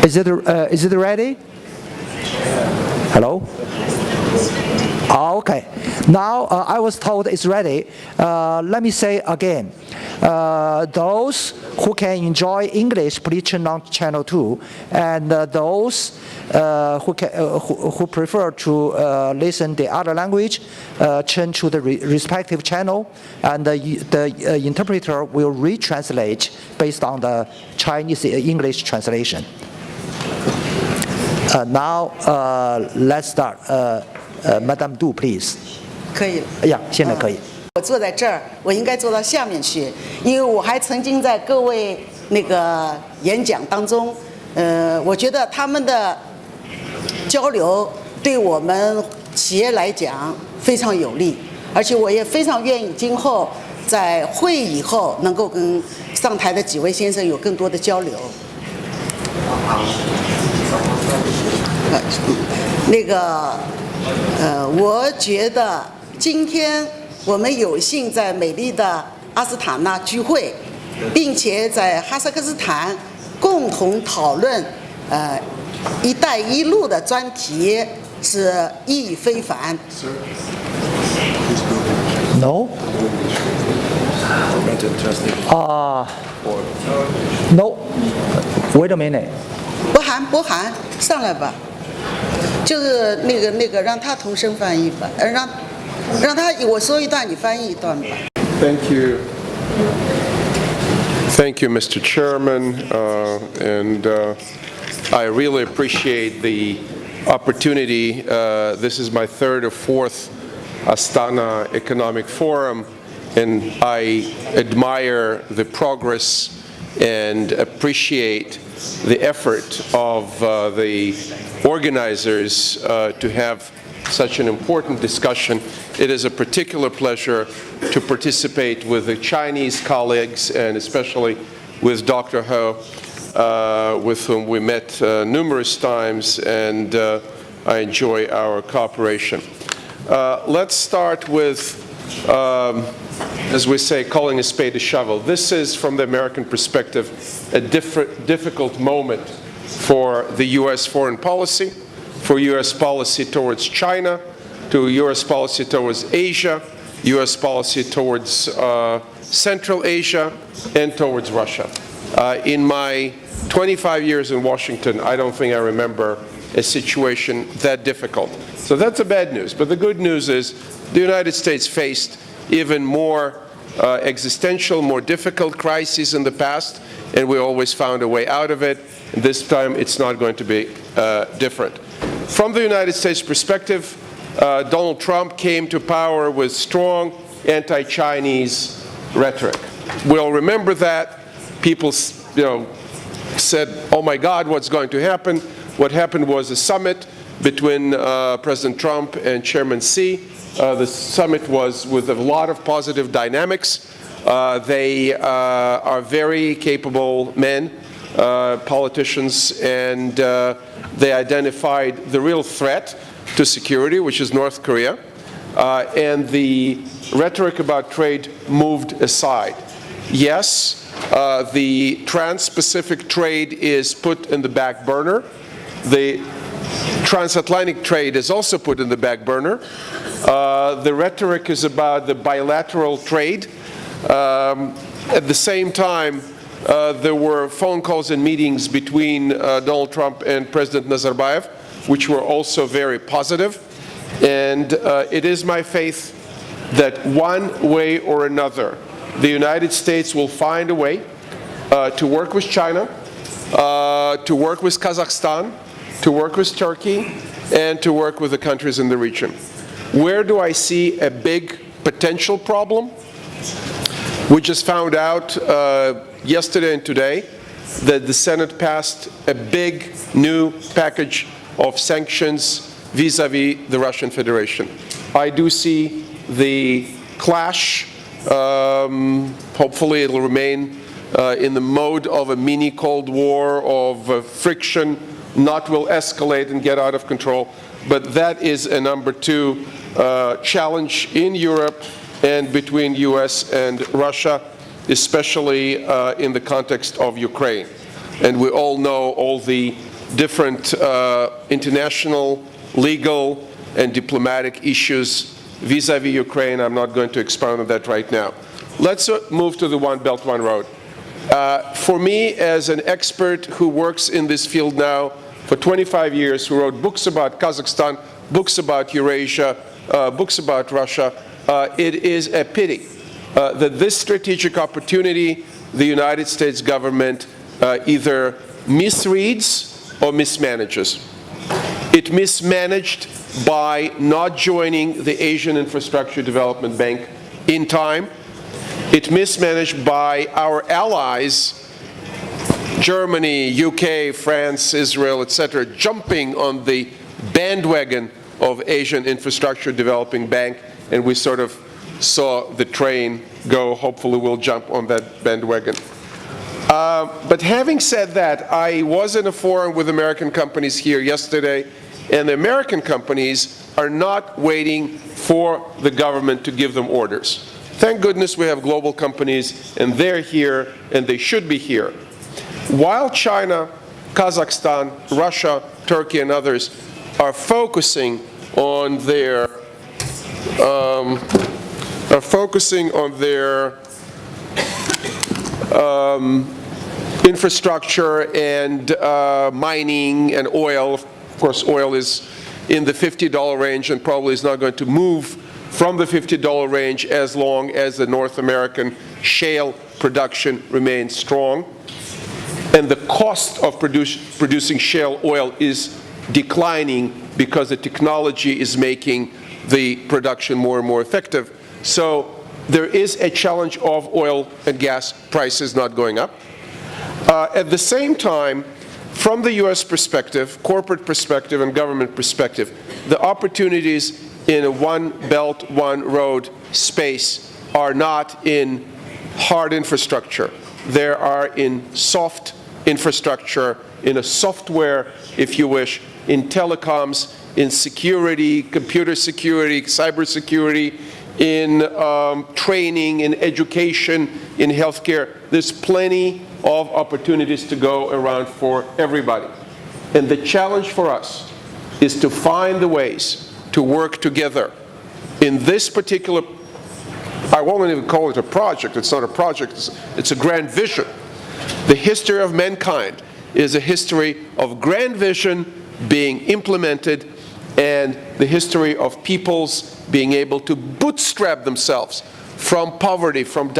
Is it ready? Hello? Okay. Now I was told it's ready. Let me say again. Those who can enjoy English, please turn on channel 2. And those who prefer to listen the other language, turn to the respective channel, and the interpreter will retranslate based on the Chinese English translation. Now let's start. Madam Du, please. 可以了。Yeah, 现在可以。我坐在这儿，我应该坐到下面去，因为我还曾经在各位那个演讲当中，我觉得他们的交流对我们企业来讲非常有利，而且我也非常愿意今后在会议以后能够跟上台的几位先生有更多的交流。我觉得今天我们有幸在美丽的阿斯塔纳聚会，并且在哈萨克斯坦共同讨论“一带一路”的专题，是意义非凡。No. No. Wait a minute. 博涵，上来吧。就是那个，让他同声翻译吧，让他我说一段，你翻译一段吧。Thank you. Thank you, Mr. Chairman, and I really appreciate the opportunity. This is my third or fourth Astana Economic Forum, and I admire the progress and appreciate the effort of the organizers to have such an important discussion. It is a particular pleasure to participate with the Chinese colleagues and especially with Dr. Ho, with whom we met numerous times, and I enjoy our cooperation. Let's start with, as we say, calling a spade a shovel. This is, from the American perspective, a difficult moment for the U.S. foreign policy, for U.S. policy towards China, to U.S. policy towards Asia, U.S. policy towards Central Asia, and towards Russia. In my 25 years in Washington, I don't think I remember a situation that difficult. So that's the bad news. But the good news is the United States faced even more existential, more difficult crises in the past, and we always found a way out of it. And this time it's not going to be different. From the United States perspective, Donald Trump came to power with strong anti-Chinese rhetoric. We all remember that. People, said, oh my God, what's going to happen? What happened was a summit between President Trump and Chairman Xi. The summit was with a lot of positive dynamics. They are very capable men, politicians, and they identified the real threat to security, which is North Korea, and the rhetoric about trade moved aside. Yes, the trans-Pacific trade is put in the back burner. The transatlantic trade is also put in the back burner. The rhetoric is about the bilateral trade. At the same time, there were phone calls and meetings between Donald Trump and President Nazarbayev, which were also very positive. And it is my faith that one way or another, the United States will find a way to work with China, to work with Kazakhstan, to work with Turkey, and to work with the countries in the region. Where do I see a big potential problem? We just found out yesterday and today that the Senate passed a big new package of sanctions vis-à-vis the Russian Federation. I do see the clash. Hopefully it'll remain in the mode of a mini Cold War, of friction, not will escalate and get out of control. But that is a number two challenge in Europe and between US and Russia, especially in the context of Ukraine. And we all know all the different international, legal, and diplomatic issues vis-à-vis Ukraine. I'm not going to expound on that right now. Let's move to the One Belt, One Road. For me, as an expert who works in this field now for 25 years, who wrote books about Kazakhstan, books about Eurasia, books about Russia, it is a pity that this strategic opportunity the United States government either misreads or mismanages. It mismanaged by not joining the Asian Infrastructure Development Bank in time. It mismanaged by our allies, Germany, UK, France, Israel, etc., jumping on the bandwagon of Asian Infrastructure Developing Bank, and we sort of saw the train go. Hopefully we'll jump on that bandwagon. But having said that, I was in a forum with American companies here yesterday, and the American companies are not waiting for the government to give them orders. Thank goodness we have global companies, and they're here, and they should be here. While China, Kazakhstan, Russia, Turkey, and others are focusing on their infrastructure and mining and oil. Of course, oil is in the $50 range and probably is not going to move from the $50 range as long as the North American shale production remains strong. And the cost of producing shale oil is declining because the technology is making the production more and more effective. So there is a challenge of oil and gas prices not going up. At the same time, from the U.S. perspective, corporate perspective and government perspective, the opportunities in a one belt, one road space are not in hard infrastructure. They are in soft infrastructure, in a software, if you wish, in telecoms, in security, computer security, cyber security, in training, in education, in healthcare. There's plenty of opportunities to go around for everybody. And the challenge for us is to find the ways to work together in this particular, I won't even call it a project, it's not a project, it's a grand vision. The history of mankind is a history of grand vision being implemented and the history of peoples being able to bootstrap themselves from poverty, from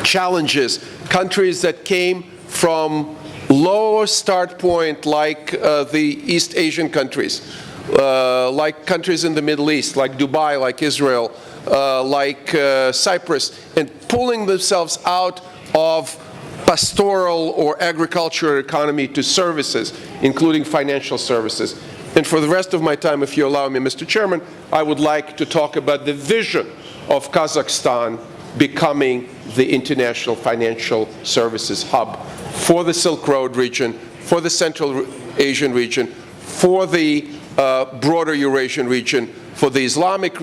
challenges, countries that came from lower start point like the East Asian countries, like countries in the Middle East, like Dubai, like Israel, like Cyprus, and pulling themselves out of pastoral or agricultural economy to services, including financial services. And for the rest of my time, if you allow me, Mr. Chairman, I would like to talk about the vision of Kazakhstan becoming the international financial services hub for the Silk Road region, for the Central Asian region, for the broader Eurasian region, for the Islamic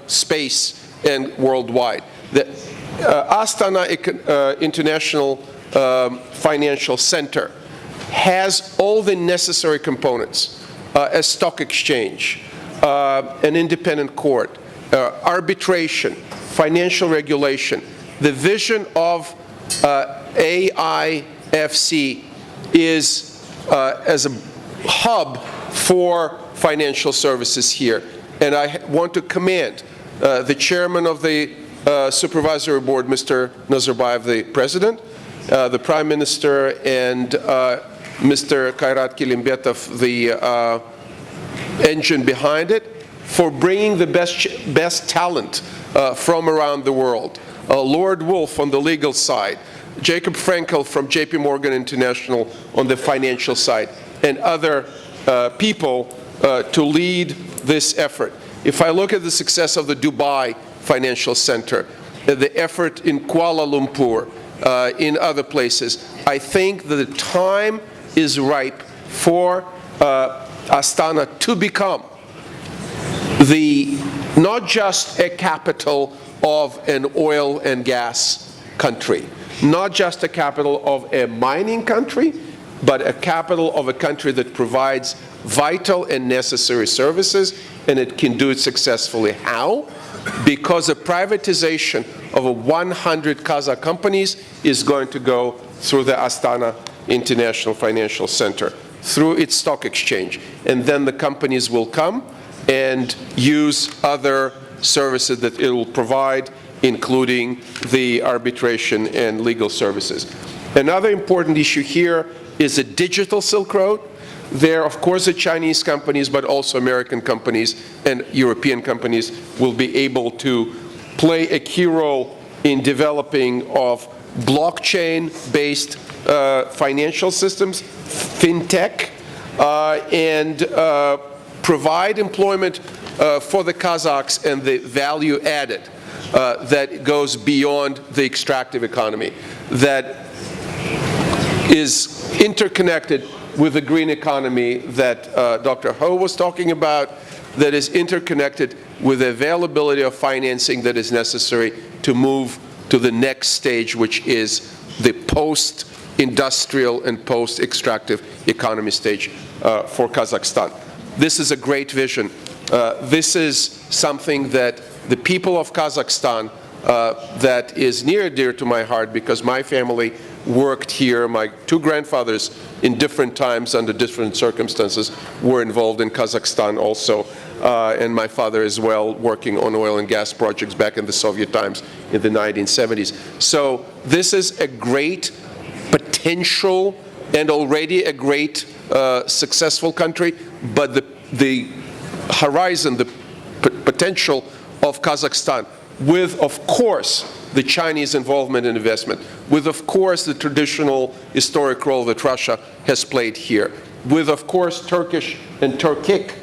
space and worldwide. The Astana International Financial Center has all the necessary components, a stock exchange, an independent court, arbitration, financial regulation. The vision of AIFC is as a hub for financial services here. And I want to commend the chairman of the supervisory board, Mr. Nazarbayev, the president, the prime minister, and Mr. Kairat Kilimbetov, the engine behind it, for bringing the best talent from around the world. Lord Wolf on the legal side, Jacob Frankel from JP Morgan International on the financial side, and other people to lead this effort. If I look at the success of the Dubai Financial Center, the effort in Kuala Lumpur, in other places, I think that the time is ripe for Astana to become not just a capital of an oil and gas country, not just a capital of a mining country, but a capital of a country that provides vital and necessary services, and it can do it successfully. How? Because the privatization of 100 Kazakh companies is going to go through the Astana International Financial Center, through its stock exchange. And then the companies will come and use other services that it will provide, including the arbitration and legal services. Another important issue here is the digital Silk Road. There, of course, the Chinese companies, but also American companies and European companies will be able to play a key role in developing of blockchain-based financial systems, fintech, and provide employment for the Kazakhs and the value added that goes beyond the extractive economy, that is interconnected with the green economy that Dr. Ho was talking about, that is interconnected with the availability of financing that is necessary to move to the next stage, which is the post-industrial and post-extractive economy stage for Kazakhstan. This is a great vision. This is something that the people of Kazakhstan, that is near and dear to my heart, because my family worked here. My two grandfathers in different times under different circumstances were involved in Kazakhstan also. and my father as well, working on oil and gas projects back in the Soviet times in the 1970s. So this is a great potential and already a great successful country, but the horizon, the potential of Kazakhstan, with, of course, the Chinese involvement and investment, with, of course, the traditional historic role that Russia has played here, with, of course, Turkish and Turkic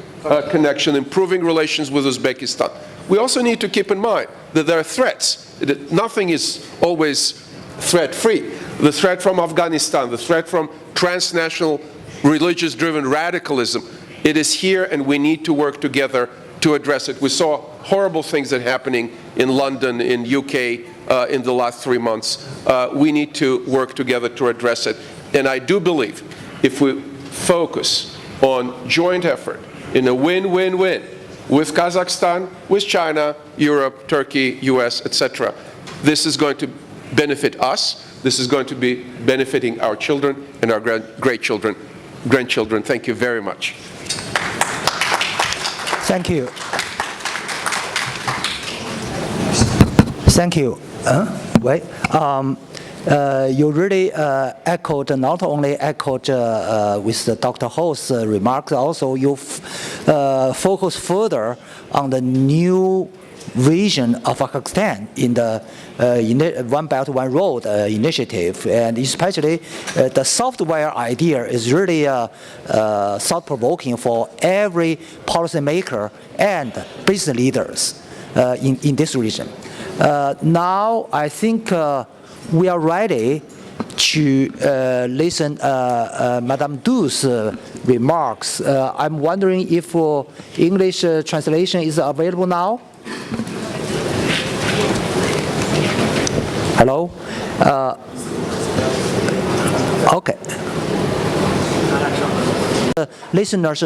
connection, improving relations with Uzbekistan. We also need to keep in mind that there are threats. Nothing is always threat-free. The threat from Afghanistan, the threat from transnational religious-driven radicalism, it is here, and we need to work together to address it. We saw horrible things that are happening in London, in UK, in the last 3 months. We need to work together to address it. And I do believe if we focus on joint effort in a win-win-win with Kazakhstan, with China, Europe, Turkey, US, etc., this is going to benefit us. This is going to be benefiting our children and our grandchildren. Thank you very much. Thank you. Thank you. You really echoed, not only echoed with Dr. Ho's remarks, also you focus further on the new vision of Kazakhstan in the One Belt, One Road initiative, and especially the software idea is really thought-provoking for every policymaker and business leaders in this region. Now, I think we are ready to listen Madame Du's remarks. I'm wondering if English translation is available now. Hello? Okay. Listeners,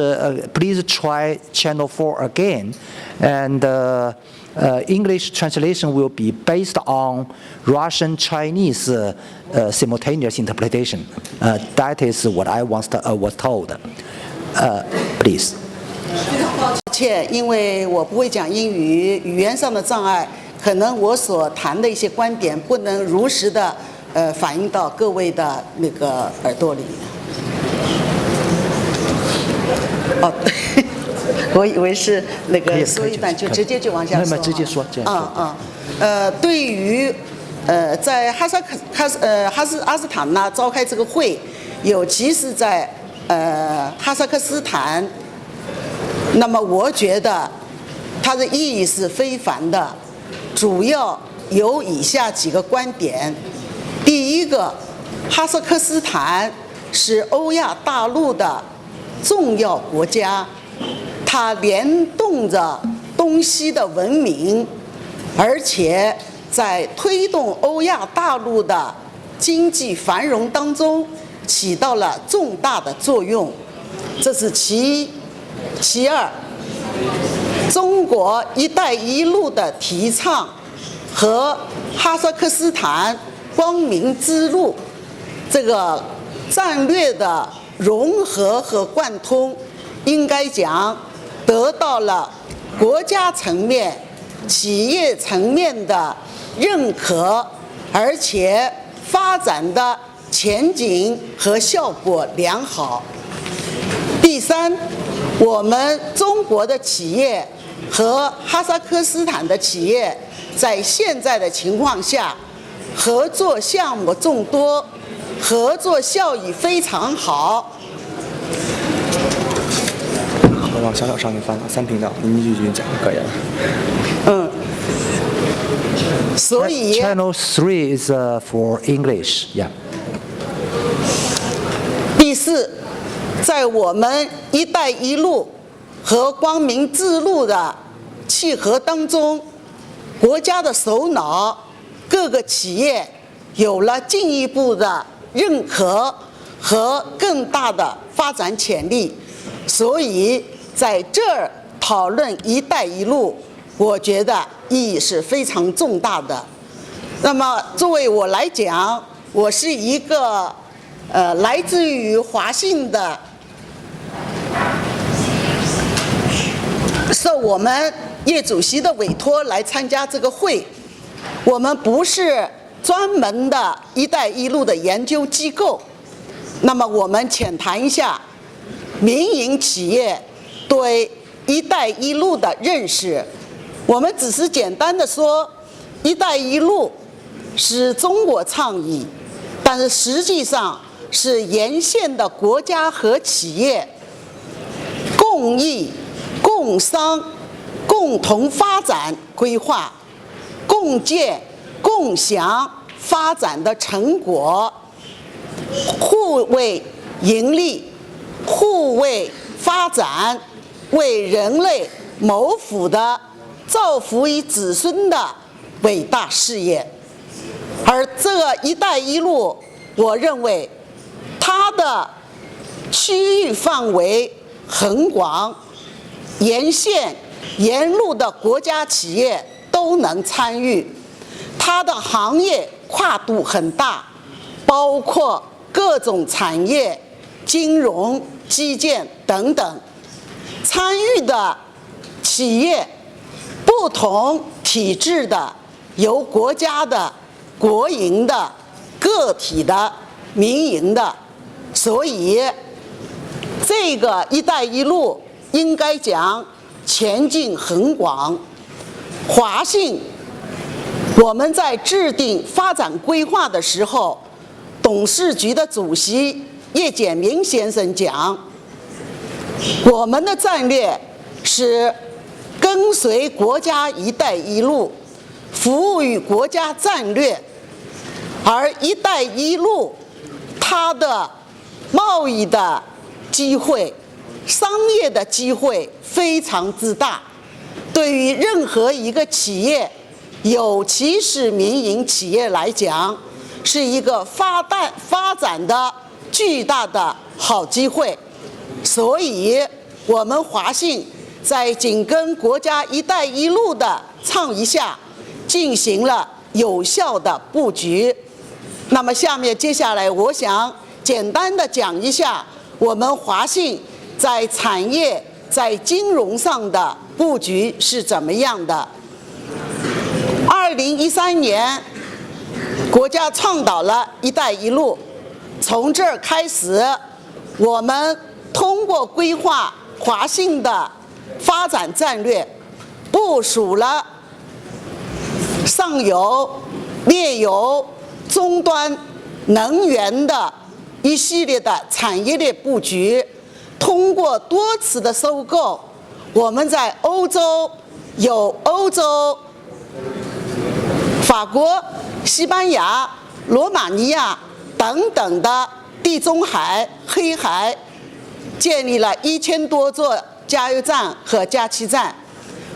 please try channel 4 again, and English translation will be based on Russian-Chinese simultaneous interpretation. That is what I was told. Please. 抱歉，因为我不会讲英语，语言上的障碍，可能我所谈的一些观点不能如实的反映到各位的那个耳朵里。哦，我以为是那个说一段就直接就往下说。那么直接说，这样说。对于在阿斯塔纳召开这个会，尤其是在哈萨克斯坦。那么我觉得它的意义是非凡的，主要有以下几个观点。第一个，哈萨克斯坦是欧亚大陆的重要国家，它联动着东西的文明，而且在推动欧亚大陆的经济繁荣当中起到了重大的作用，这是其一。其二，中国“一带一路”的提倡和哈萨克斯坦光明之路这个战略的融合和贯通，应该讲得到了国家层面、企业层面的认可，而且发展的前景和效果良好。第三，我们中国的企业和哈萨克斯坦的企业在现在的情况下，合作项目众多，合作效益非常好。我往小小上面翻了3频道，您继续讲就可以了。所以 Channel 3 is for English. Yeah. 第四，在我们“一带一路”和光明之路的契合当中，国家的首脑、各个企业有了进一步的认可和更大的发展潜力，所以在这儿讨论“一带一路”，我觉得意义是非常重大的。那么作为我来讲，我是一个来自于华信的受我们叶主席的委托来参加这个会，我们不是专门的“一带一路”的研究机构。那么我们浅谈一下民营企业对“一带一路”的认识。我们只是简单的说“一带一路”是中国倡议，但是实际上是沿线的国家和企业共益、共商、共同发展规划，共建、共享发展的成果，互为盈利、互为发展，为人类谋福的造福于子孙的伟大事业。而这个“一带一路”，我认为它的区域范围很广，沿线沿路的国家企业都能参与，它的行业跨度很大，包括各种产业、金融、基建等等。参与的企业不同体制的，由国家的、国营的、个体的、民营的，所以这个“一带一路”应该讲前景很广。华信我们在制定发展规划的时候，董事局的主席叶简明先生讲，我们的战略是跟随国家“一带一路”，服务于国家战略。而“一带一路”它的贸易的机会、商业的机会非常之大，对于任何一个企业，尤其是民营企业来讲，是一个发展的巨大的好机会。所以我们华信在紧跟国家“一带一路”的倡议下，进行了有效的布局。那么接下来我想简单的讲一下我们华信在产业、在金融上的布局是怎么样的。2013年，国家倡导了“一带一路”，从这儿开始，我们通过规划华信的发展战略，部署了上游、炼油、终端、能源的一系列的产业链布局。通过多次的收购，我们在欧洲有欧洲、法国、西班牙、罗马尼亚等等的地中海、黑海，建立了1000多座加油站和加气站。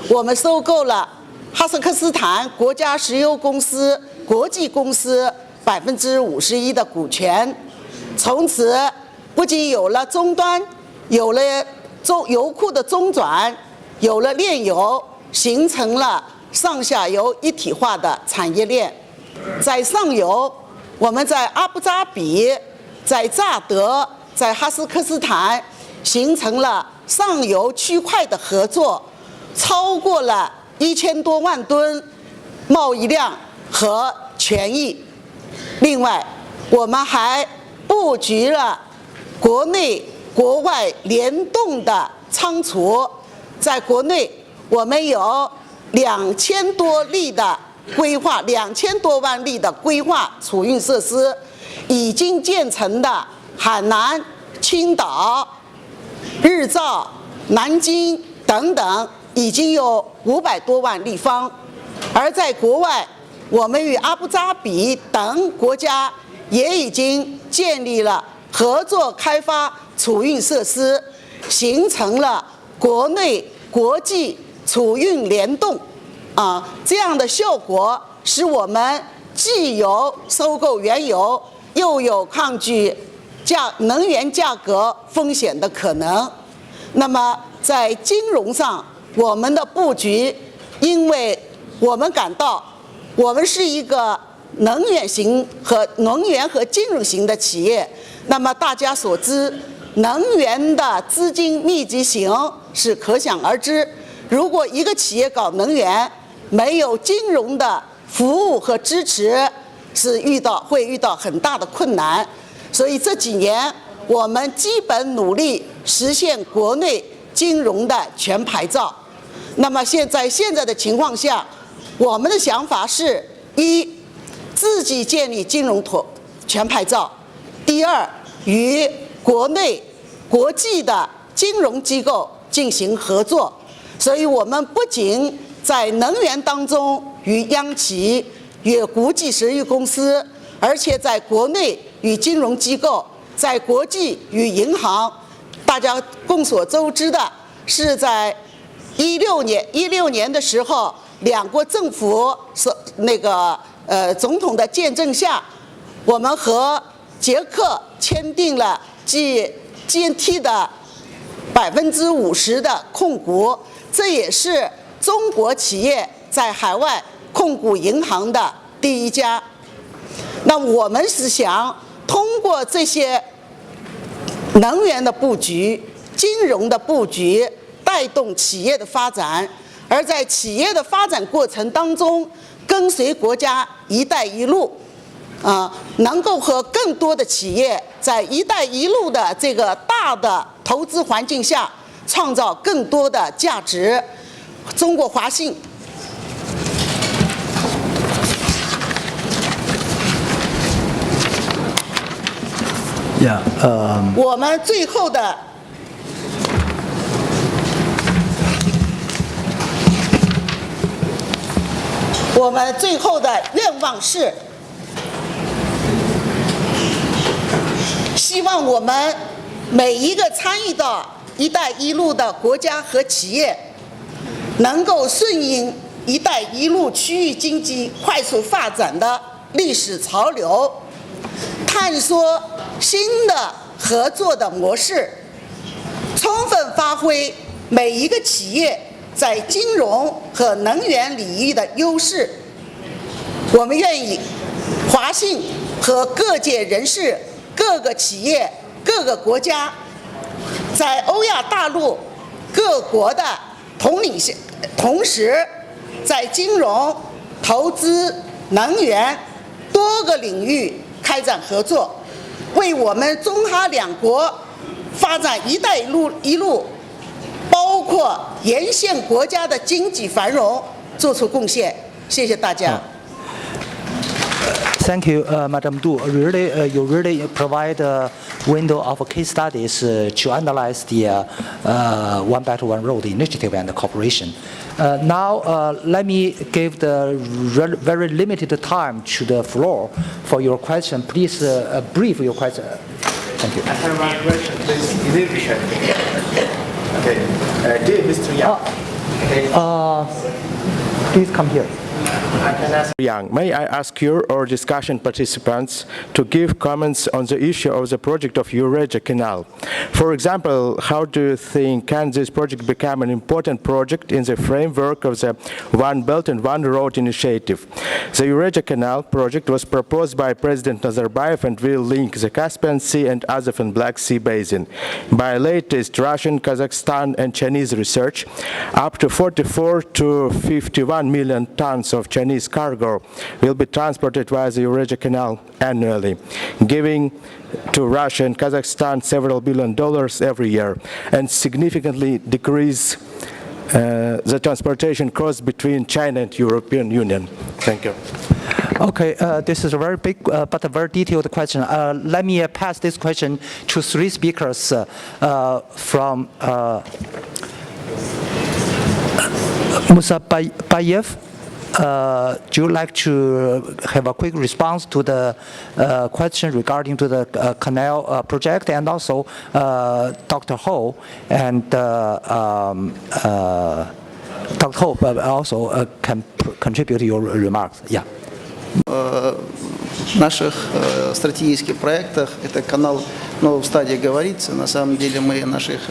我们收购了哈萨克斯坦国家石油公司国际公司51%的股权，从此不仅有了终端，有了油库的中转，有了炼油，形成了上下游一体化的产业链。在上游，我们在阿布扎比、在乍得、在哈萨克斯坦形成了上游区块的合作，超过了1000多万吨贸易量和权益。另外，我们还布局了国内国外联动的仓储。在国内，我们有2000多例的规划，2000多万例的规划储运设施，已经建成的海南、青岛、日照、南京等等，已经有500多万立方。而在国外，我们与阿布扎比等国家也已经建立了合作开发储运设施，形成了国内国际储运联动。这样的效果使我们既有收购原油，又有抗拒能源价格风险的可能。那么在金融上，我们的布局，因为我们感到我们是一个能源和金融型的企业。那么大家所知，能源的资金密集型是可想而知，如果一个企业搞能源，没有金融的服务和支持，会遇到很大的困难。所以这几年我们基本努力实现国内金融的全牌照。那么现在的情况下，我们的想法是：一，自己建立金融全牌照；第二，与国内、国际的金融机构进行合作。所以我们不仅在能源当中与央企、与国际石油公司，而且在国内与金融机构，在国际与银行。大家众所周知的是，在16年的时候，两国政府总统的见证下，我们和捷克签订了GNT 的50%的控股，这也是中国企业在海外控股银行的第一家。那我们是想通过这些能源的布局、金融的布局，带动企业的发展，而在企业的发展过程当中，跟随国家“一带一路”，能够和更多的企业在“一带一路”的这个大的投资环境下，创造更多的价值。中国华信。我们最后的愿望是，希望我们每一个参与到“一带一路”的国家和企业，能够顺应“一带一路”区域经济快速发展的历史潮流，探索新的合作的模式，充分发挥每一个企业在金融和能源领域的优势。我们愿意华信和各界人士、各个企业、各个国家，在欧亚大陆各国的同时，在金融、投资、能源多个领域开展合作，为我们中哈两国发展“一带一路”，包括沿线国家的经济繁荣做出贡献。谢谢大家。Thank you, Madam Du. You really provide a window of case studies to analyze the One Belt One Road initiative and cooperation. Now, let me give the very limited time to the floor for your question. Please brief your question. Thank you. I have one question. Please, is it okay? Dear Mr. Yang. Please come here. Yang, may I ask you or discussion participants to give comments on the issue of the project of Eurasia Canal? For example, how do you think can this project become an important project in the framework of the One Belt and One Road initiative? The Eurasia Canal project was proposed by President Nazarbayev and will link the Caspian Sea and Azov and Black Sea basin. By latest Russian, Kazakhstan and Chinese research, up to 44 to 51 million tons of Chinese cargo will be transported via the Eurasia Canal annually, giving to Russia and Kazakhstan several $billion every year, and significantly decrease the transportation costs between China and European Union. Thank you. Okay, this is a very big but a very detailed question. Let me pass this question to three speakers from Musa Bayev. Do you like to have a quick response to the question regarding to the canal project, and also Dr. Ho and Dr. Ho also can contribute to your remarks. Yeah. В наших стратегических проектах это канал, в стадии говорится, на самом деле мы в наших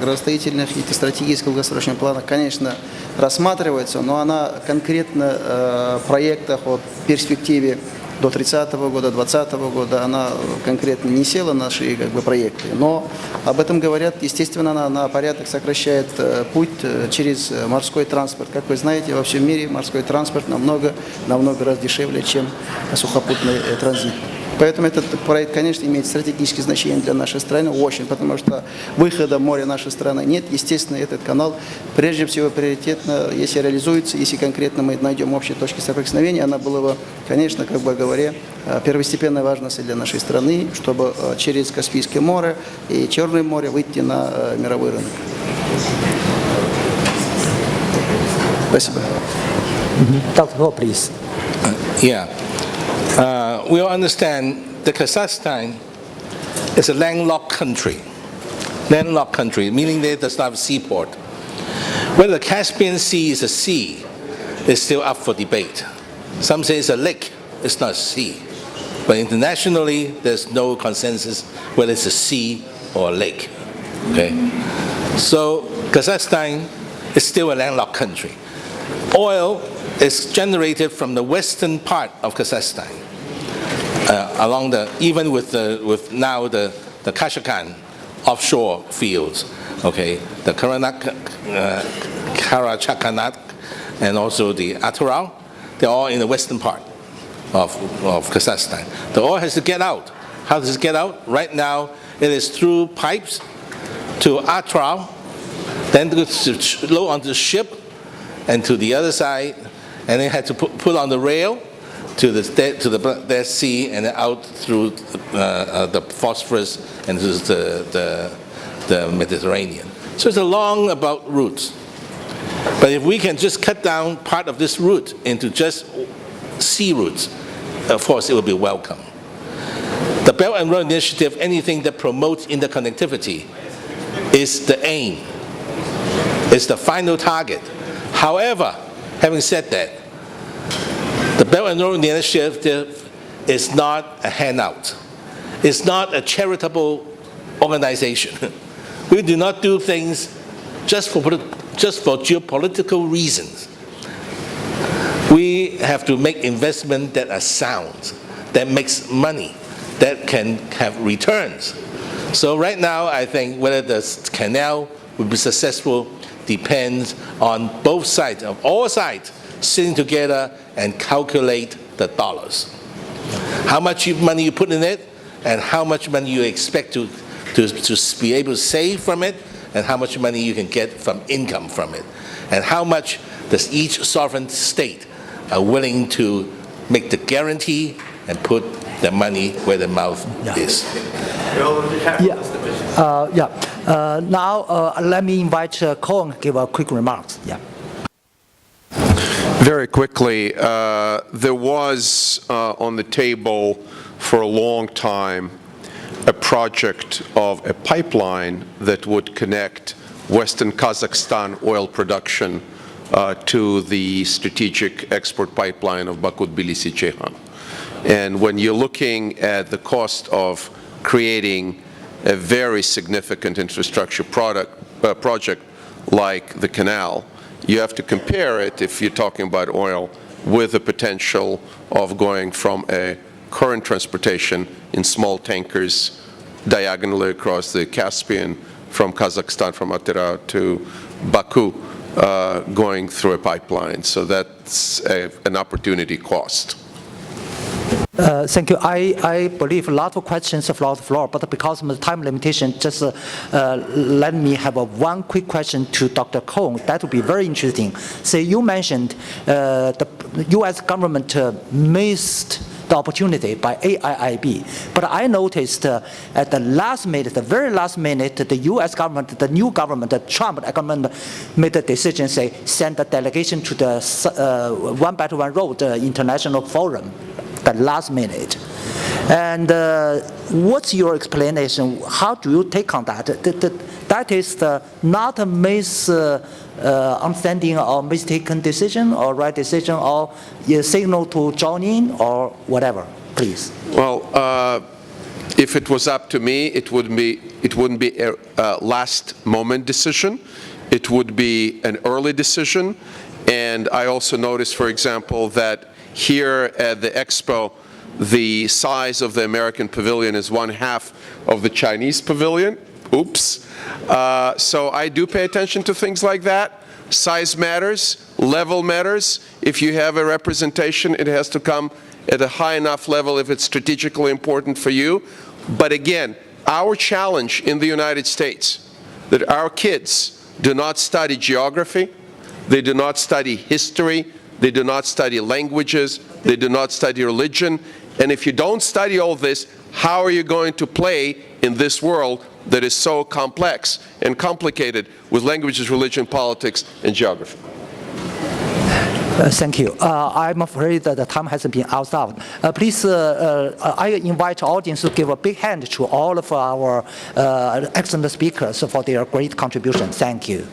градостроительных и стратегических долгосрочных планах, конечно, рассматривается, но она конкретно в проектах в перспективе до 30-го года, 20-го года, она конкретно не села на наши как бы, проекты, но об этом говорят, естественно, она на порядок сокращает путь через морской транспорт. Как вы знаете, во всем мире морской транспорт намного раз дешевле, чем сухопутный транзит. Поэтому этот проект, конечно, имеет стратегическое значение для нашей страны, очень, потому что выхода в море нашей страны нет. Естественно, этот канал, прежде всего, приоритетно, если реализуется, если конкретно мы найдем общие точки соприкосновения, она была бы, конечно, как бы говоря, первостепенной важности для нашей страны, чтобы через Каспийское море и Черное море выйти на мировой рынок. Спасибо. Dr. Ho, please. Yeah. We all understand that Kazakhstan is a landlocked country. Landlocked country, meaning that it does not have a seaport. Whether the Caspian Sea is a sea is still up for debate. Some say it's a lake, it's not a sea. But internationally, there's no consensus whether it's a sea or a lake. Okay? So Kazakhstan is still a landlocked country. Oil is generated from the western part of Kazakhstan, along the even with now the Kashagan offshore fields, okay, the Karachakanak, and also the Ataral, they're all in the western part of Kazakhstan. The oil has to get out. How does it get out? Right now, it is through pipes to Ataral, then to load onto the ship, and to the other side, and then had to put on the rail to the Dead Sea and then out through the Phosphorus and to the Mediterranean. So it's a long about route. But if we can just cut down part of this route into just sea routes, of course it will be welcome. The Belt and Road Initiative, anything that promotes interconnectivity, is the aim, is the final target. However, having said that, the Belt and Road Initiative is not a handout. It's not a charitable organization. We do not do things just for geopolitical reasons. We have to make investments that are sound, that makes money, that can have returns. So right now, I think whether the canal will be successful depends on both sides, of all sides, sitting together and calculate the dollars. How much money you put in it, and how much money you expect to be able to save from it, and how much money you can get from income from it, and how much does each sovereign state are willing to make the guarantee and put the money where the mouth is. Now, let me invite Cohen to give a quick remarks. Yeah. Very quickly, there was on the table for a long time a project of a pipeline that would connect Western Kazakhstan oil production to the strategic export pipeline of Baku-Tbilisi-Ceyhan. And when you're looking at the cost of creating a very significant infrastructure project like the canal, you have to compare it, if you're talking about oil, with the potential of going from a current transportation in small tankers diagonally across the Caspian from Kazakhstan, from Atyrau to Baku, going through a pipeline. So that's an opportunity cost. Thank you. I believe a lot of questions from the floor, but because of the time limitation, just let me have one quick question to Dr. Kong. That would be very interesting. So you mentioned the U.S. government missed the opportunity by AIIB, but I noticed at the last minute, the very last minute, the U.S. government, the new government, the Trump government made a decision, say, send a delegation to the One Belt One Road International Forum. The last minute. And what's your explanation? How do you take on that? That is not a misunderstanding or mistaken decision or right decision or a signal to join in or whatever, please. Well, if it was up to me, it wouldn't be a last moment decision. It would be an early decision. And I also noticed, for example, that here at the Expo, the size of the American pavilion is 1/2 of the Chinese pavilion. Oops. So I do pay attention to things like that. Size matters, level matters. If you have a representation, it has to come at a high enough level if it's strategically important for you. But again, our challenge in the United States, that our kids do not study geography, they do not study history, they do not study languages, they do not study religion. And if you don't study all this, how are you going to play in this world that is so complex and complicated with languages, religion, politics, and geography? Thank you. I'm afraid that the time has been used up. Please, I invite audience to give a big hand to all of our excellent speakers for their great contribution. Thank you.